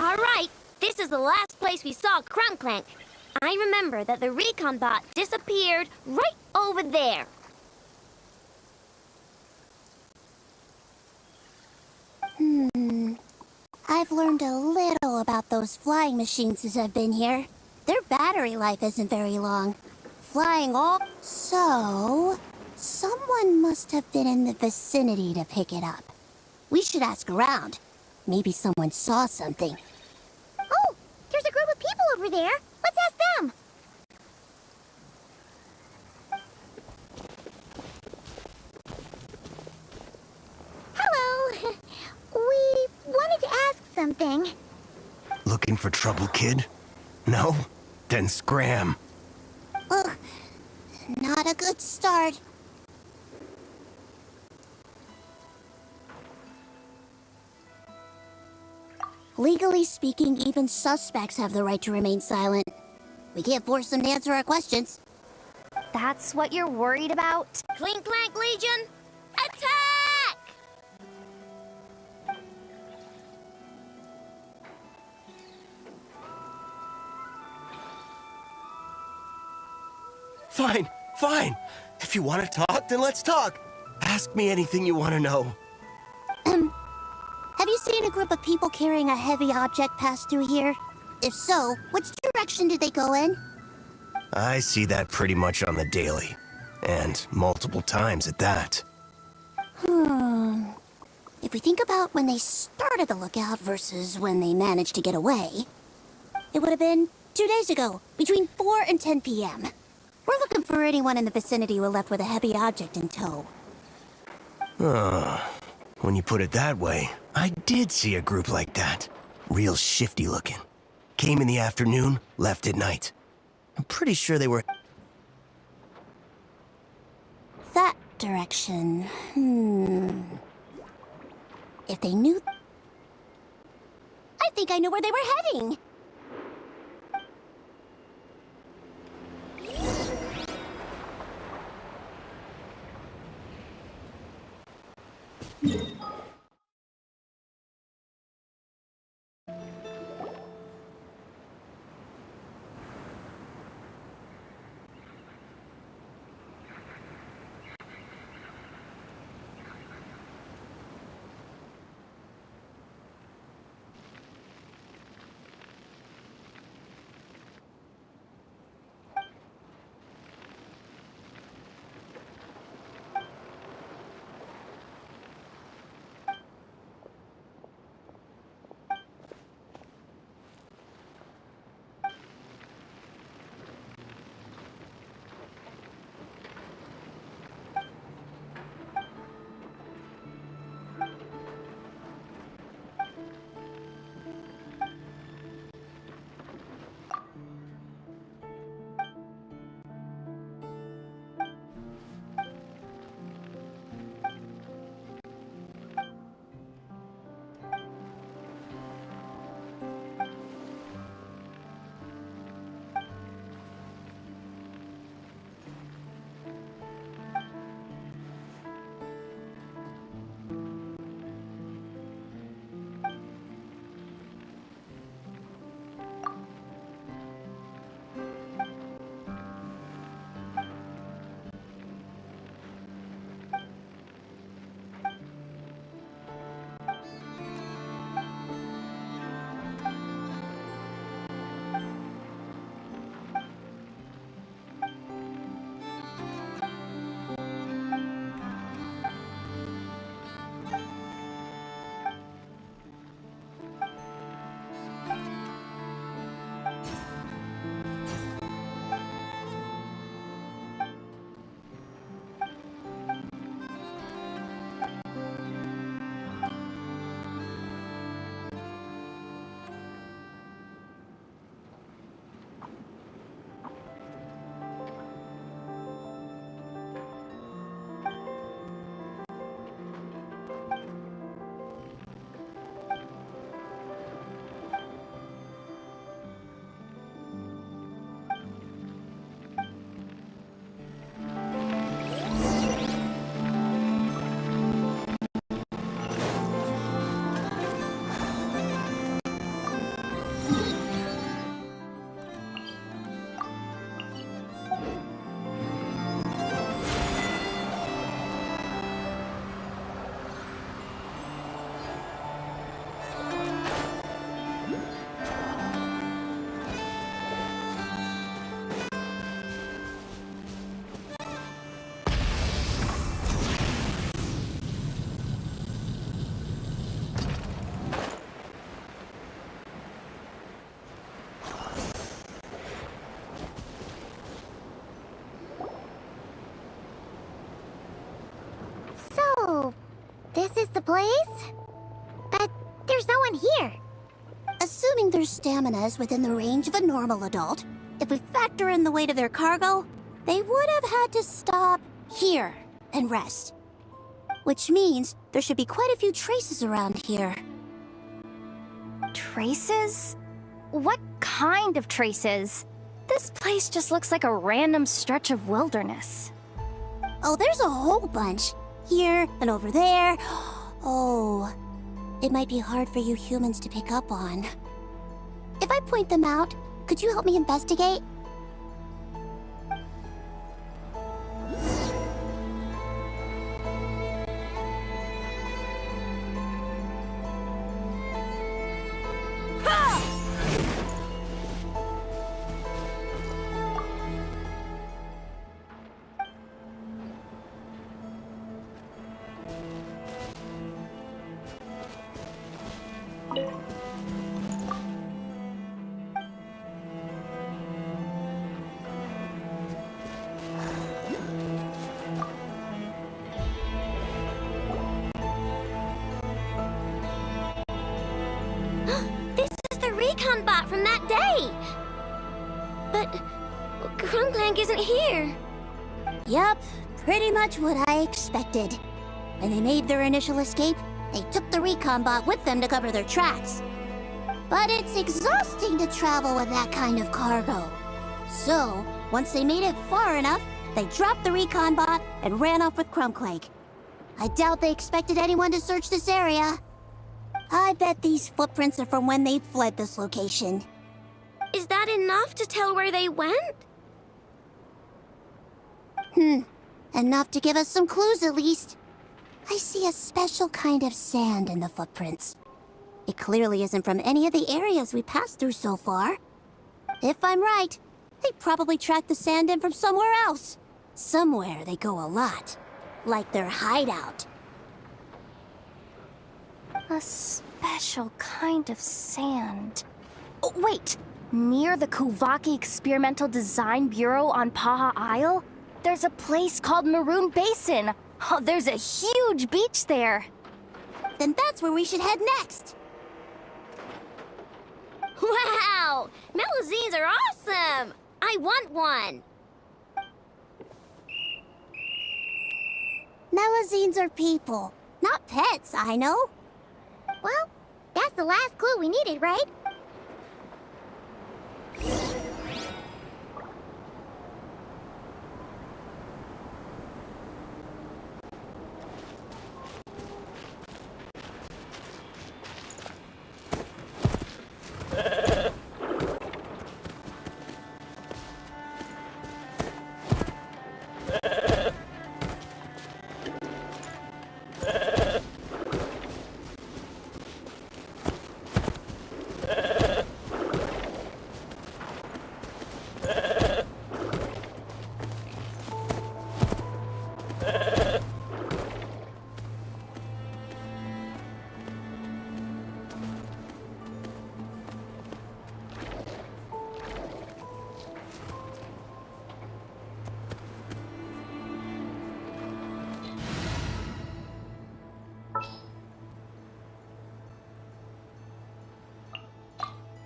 All right, this is the last place we saw Crumbclank. I remember that the recon bot disappeared right over there. I've learned a little about those flying machines since I've been here. Their battery life isn't very long. Flying all... So... someone must have been in the vicinity to pick it up. We should ask around. Maybe someone saw something. Oh! There's a group of people over there. Let's ask them. Hello. We wanted to ask something. Looking for trouble, kid? No? Then scram. Ugh. Not a good start. Legally speaking, even suspects have the right to remain silent. We can't force them to answer our questions. That's what you're worried about? Clink Clank Legion, attack! Fine, fine. If you want to talk, then let's talk. Ask me anything you want to know. Have you seen a group of people carrying a heavy object pass through here? If so, which direction did they go in? I see that pretty much on the daily. And multiple times at that. If we think about when they started the lookout versus when they managed to get away, it would have been 2 days ago, between 4 and 10 p.m. We're looking for anyone in the vicinity who left with a heavy object in tow. When you put it that way, I did see a group like that. Real shifty looking. Came in the afternoon, left at night. I'm pretty sure they were... That direction. If they knew... I think I know where they were heading. This is the place? But there's no one here. Assuming their stamina is within the range of a normal adult, if we factor in the weight of their cargo, they would have had to stop here and rest. Which means there should be quite a few traces around here. Traces? What kind of traces? This place just looks like a random stretch of wilderness. Oh, there's a whole bunch. Here and over there. Oh, it might be hard for you humans to pick up on. If I point them out, could you help me investigate? This is the recon bot from that day! But Crumbclank isn't here. Yup, pretty much what I expected. When they made their initial escape, they took the recon bot with them to cover their tracks. But it's exhausting to travel with that kind of cargo. So, once they made it far enough, they dropped the recon bot and ran off with Crumbclank. I doubt they expected anyone to search this area. I bet these footprints are from when they fled this location. Is that enough to tell where they went? Enough to give us some clues at least. I see a special kind of sand in the footprints. It clearly isn't from any of the areas we passed through so far. If I'm right, they probably tracked the sand in from somewhere else. Somewhere they go a lot. Like their hideout. A special kind of sand. Oh, wait! Near the Kuvaki Experimental Design Bureau on Paha Isle? There's a place called Maroon Basin. Oh, there's a huge beach there. Then that's where we should head next. Wow! Melusines are awesome! I want one! Melusines are people, not pets, I know. Well, that's the last clue we needed, right?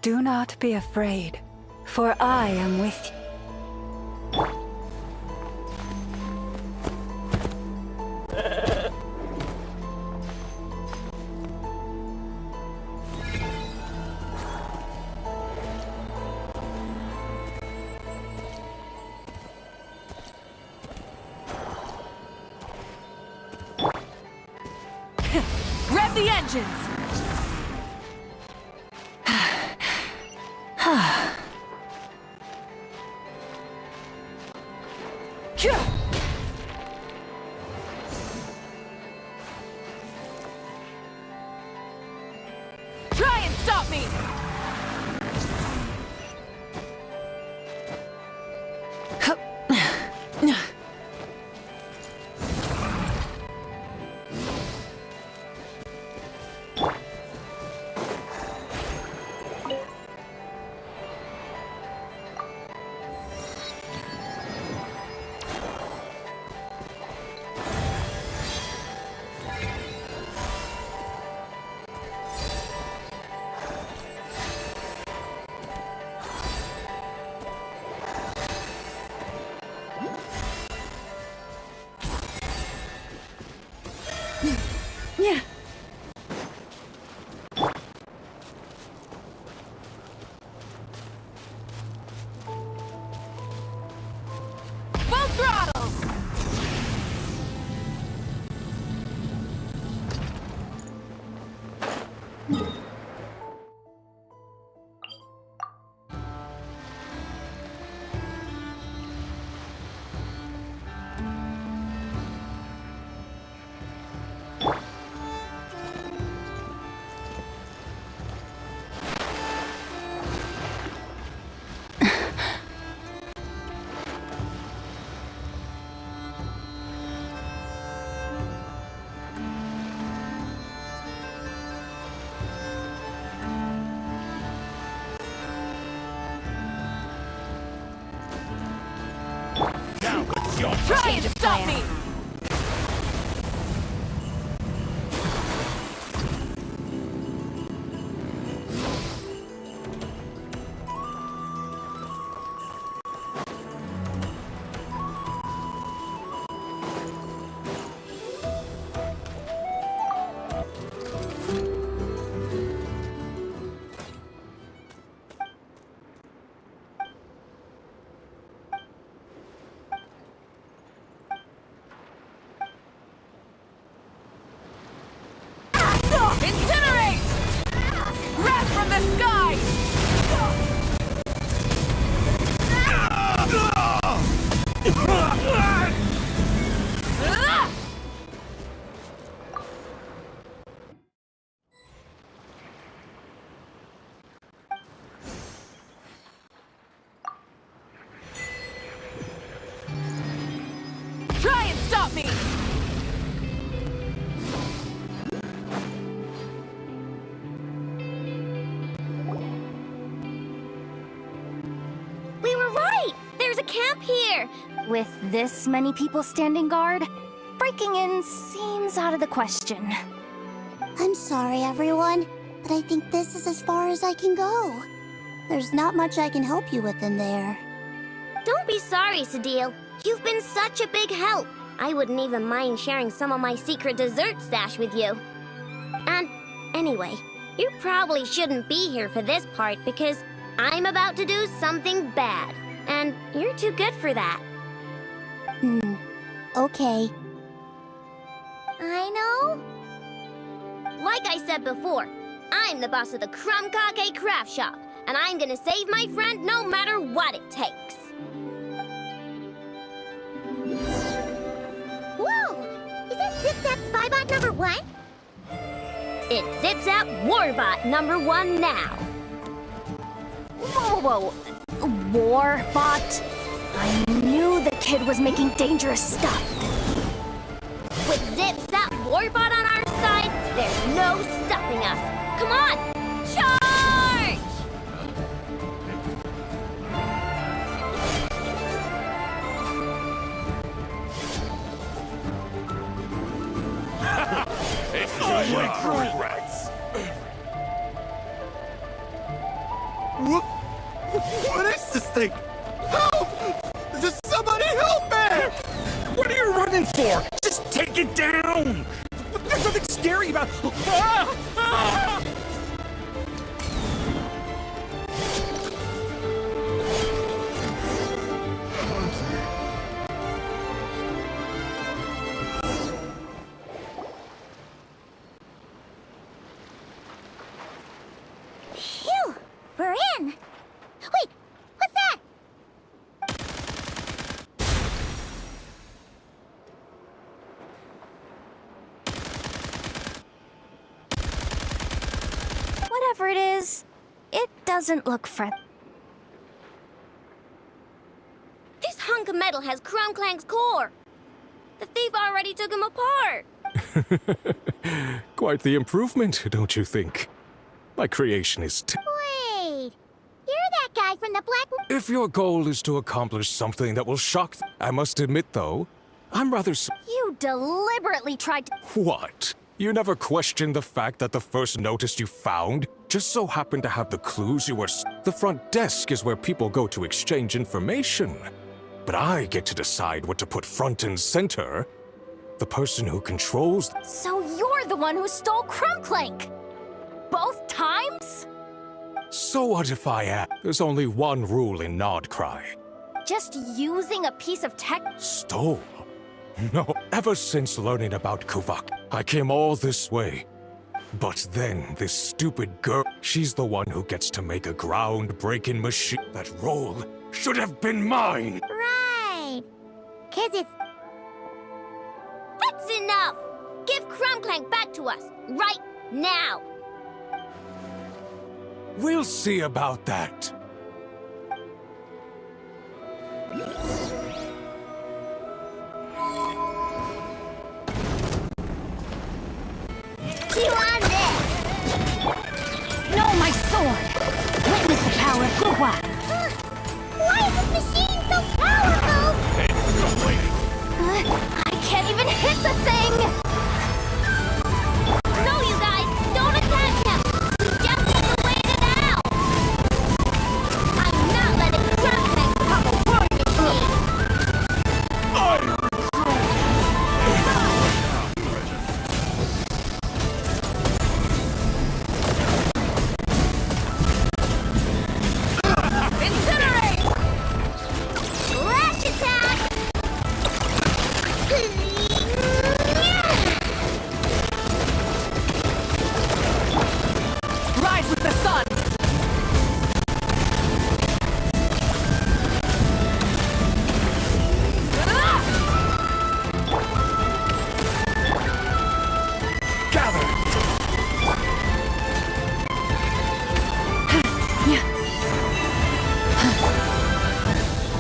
Do not be afraid, for I am with you. Rev the engines! Try and stop me! Yeah. Full throttle! Try and stop me! to camp here? With this many people standing guard, breaking in seems out of the question. I'm sorry, everyone, but I think this is as far as I can go. There's not much I can help you with in there. Don't be sorry, Sadil. You've been such a big help. I wouldn't even mind sharing some of my secret dessert stash with you. And anyway, you probably shouldn't be here for this part because I'm about to do something bad. And you're too good for that. Okay. I know. Like I said before, I'm the boss of the Crumb Kake Craft Shop, and I'm gonna save my friend no matter what it takes. Whoa! Is that Zip-Zap Spybot number 1? It's Zip-Zap Warbot number 1 now. Whoa. Warbot? I knew the kid was making dangerous stuff. With Zip-Zap Warbot on our side, there's no stopping us. Come on, charge! It's usually fruit rats. What is this thing? Help! Does somebody help me! What are you running for? Just take it down! There's nothing scary about... Ah! Ah! Phew! We're in! Wait! What's that? Whatever it is, it doesn't look friendly. This hunk of metal has Crumb Clank's core. The thief already took him apart. Quite the improvement, don't you think? My creation is Wait! You're that guy from the Black... If your goal is to accomplish something that will shock I must admit, though, I'm rather You deliberately tried to... What? You never questioned the fact that the first notice you found just so happened to have the clues you were The front desk is where people go to exchange information. But I get to decide what to put front and center. The person who controls... So you're the one who stole Crumb Clank! Both times? So what if I am? There's only one rule in Nodcry. Just using a piece of tech... Stole? No, ever since learning about Kuvak, I came all this way. But then this stupid girl, she's the one who gets to make a groundbreaking machine. That role should have been mine! Right! 'Cause it's... That's enough! Give Crumb Clank back to us, right now! We'll see about that. You on this! No, my sword! Witness the power of Kuvak! Why is this machine so powerful? I can't even hit the thing! No, you guys, don't attack him! We just need to wait it out! I'm not letting Crumb Clank become a war machine! Incinerate! Lash attack! Rise with the sun! Gather!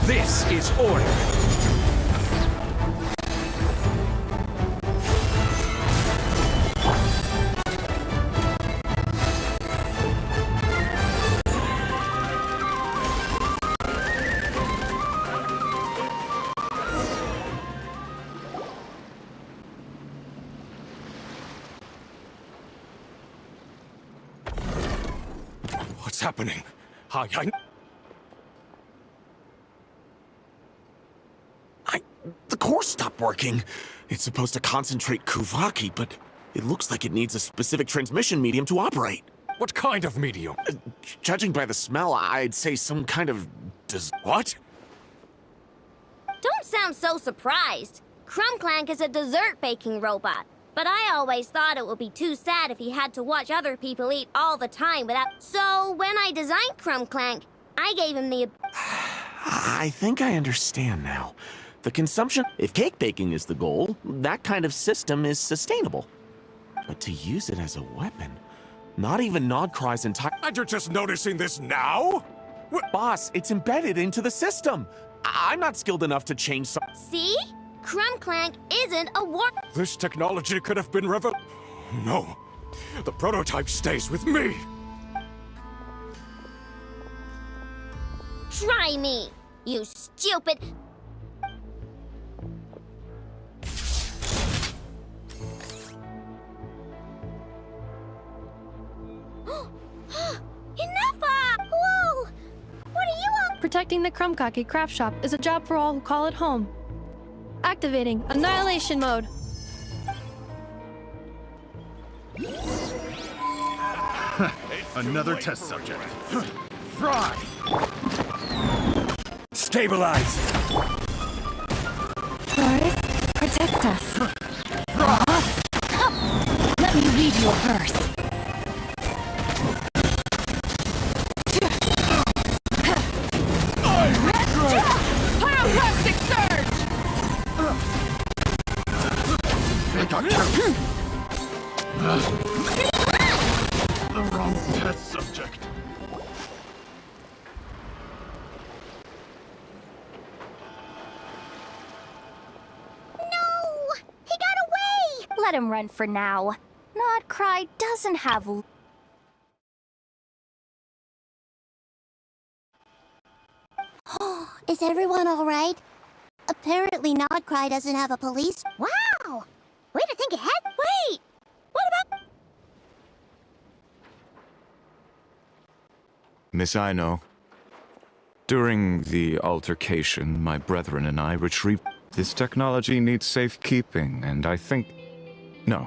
This is order. happening? The core stopped working. It's supposed to concentrate Kuvaki, but it looks like it needs a specific transmission medium to operate. What kind of medium? Judging by the smell, I'd say some kind of... What? Don't sound so surprised. Crumbclank is a dessert baking robot. But I always thought it would be too sad if he had to watch other people eat all the time without... So when I designed Crumbclank, I gave him the... I think I understand now. The consumption... If cake baking is the goal, that kind of system is sustainable. But to use it as a weapon... Not even Nodcry's entire... And you're just noticing this now? Boss, it's embedded into the system. I'm not skilled enough to change some... See? Crumbclank isn't a war... This technology could have been No. The prototype stays with me. Try me, you stupid... Whoa! What are you up? Protecting the Krumkake craft shop is a job for all who call it home. Activating Annihilation Mode. Another test subject. Fry! Stabilize! Boris, protect us. Let me read your verse. Pyroclastic surge! The wrong test subject. No! He got away! Let him run for now. Nodcry doesn't have... Is everyone all right? Apparently Nodcry doesn't have a police... Wow! Way to think ahead! Wait! What about... Miss Aino, during the altercation, my brethren and I retrieved... This technology needs safekeeping, and I think... No.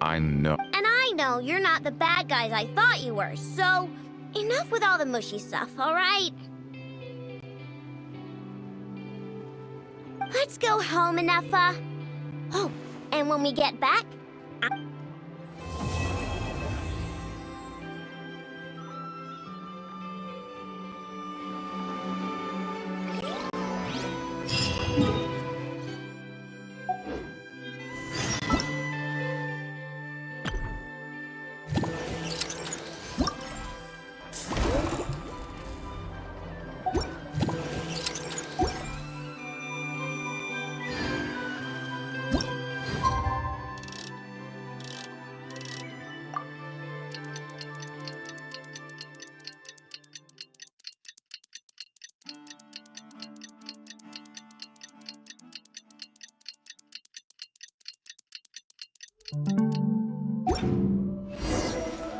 I know. And I know you're not the bad guys I thought you were, so... Enough with all the mushy stuff, all right? Let's go home, Inefa. Oh, and when we get back...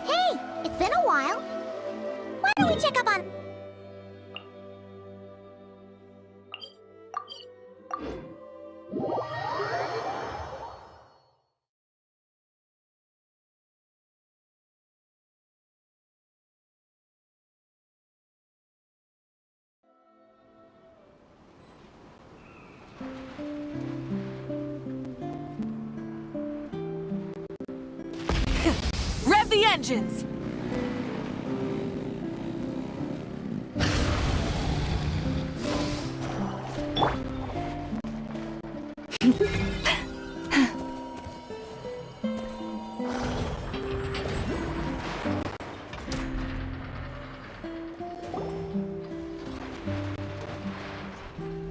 Hey, it's been a while. Why don't we check up on... Rev the engines!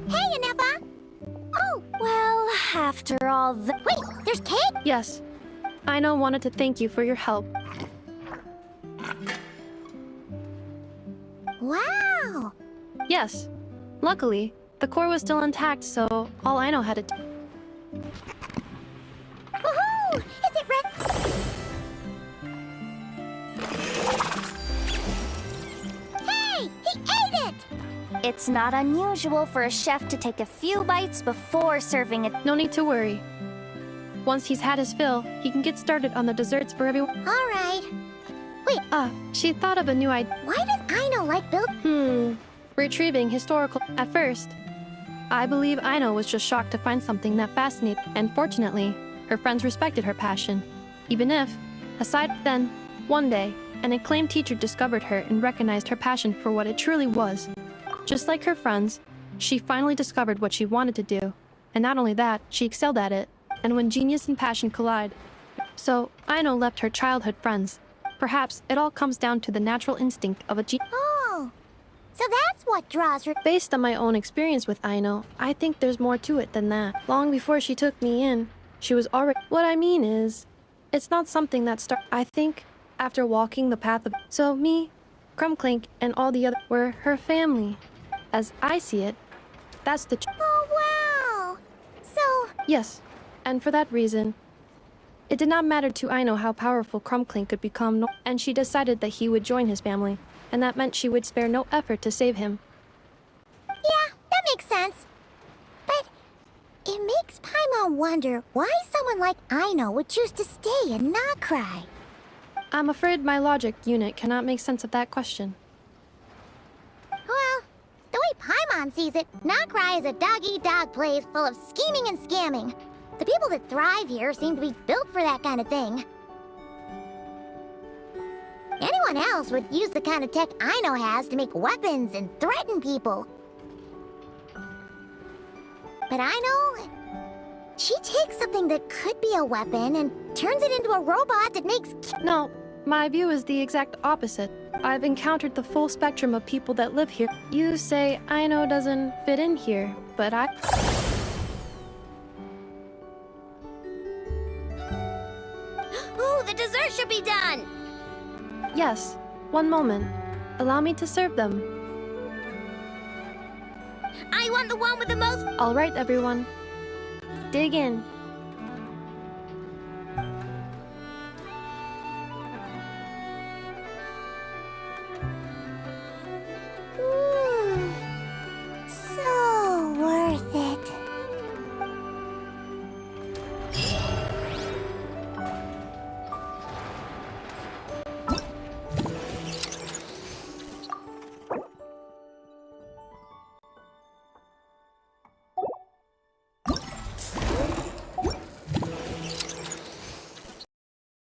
Hey, Inefa! Oh, well, after all the... Wait, there's cake? Yes. Aino wanted to thank you for your help. Wow! Yes. Luckily, the core was still intact, so all Aino had to do... Woohoo! Is it red? It's not unusual for a chef to take a few bites before serving it. No need to worry. Once he's had his fill, he can get started on the desserts for everyone. All right. Wait. She thought of a new idea. Why does Aino like Retrieving historical. At first, I believe Aino was just shocked to find something that fascinated. And fortunately, her friends respected her passion. Even if, aside then, one day, an acclaimed teacher discovered her and recognized her passion for what it truly was. Just like her friends, she finally discovered what she wanted to do. And not only that, she excelled at it. And when genius and passion collide. So, Aino left her childhood friends. Perhaps it all comes down to the natural instinct of a genius. Oh, so that's what draws her. Based on my own experience with Aino, I think there's more to it than that. Long before she took me in, she was already. What I mean is, it's not something that started. I think after walking the path of. So me, Crumbclink, and all the other were her family. As I see it, that's the. Oh wow! So. Yes, and for that reason, it did not matter to Aino how powerful Crumbclink could become, and she decided that he would join his family, and that meant she would spare no effort to save him. Yeah, that makes sense. But it makes Paimon wonder why someone like Aino would choose to stay and not cry. I'm afraid my logic unit cannot make sense of that question. Well, the way Paimon sees it, Nokrai is a dog-eat-dog place full of scheming and scamming. The people that thrive here seem to be built for that kind of thing. Anyone else would use the kind of tech Aino has to make weapons and threaten people. But Aino, she takes something that could be a weapon and turns it into a robot that makes... No, my view is the exact opposite. I've encountered the full spectrum of people that live here. You say Aino doesn't fit in here, but I... Ooh, the dessert should be done! Yes, one moment. Allow me to serve them. I want the one with the most... All right, everyone. Dig in.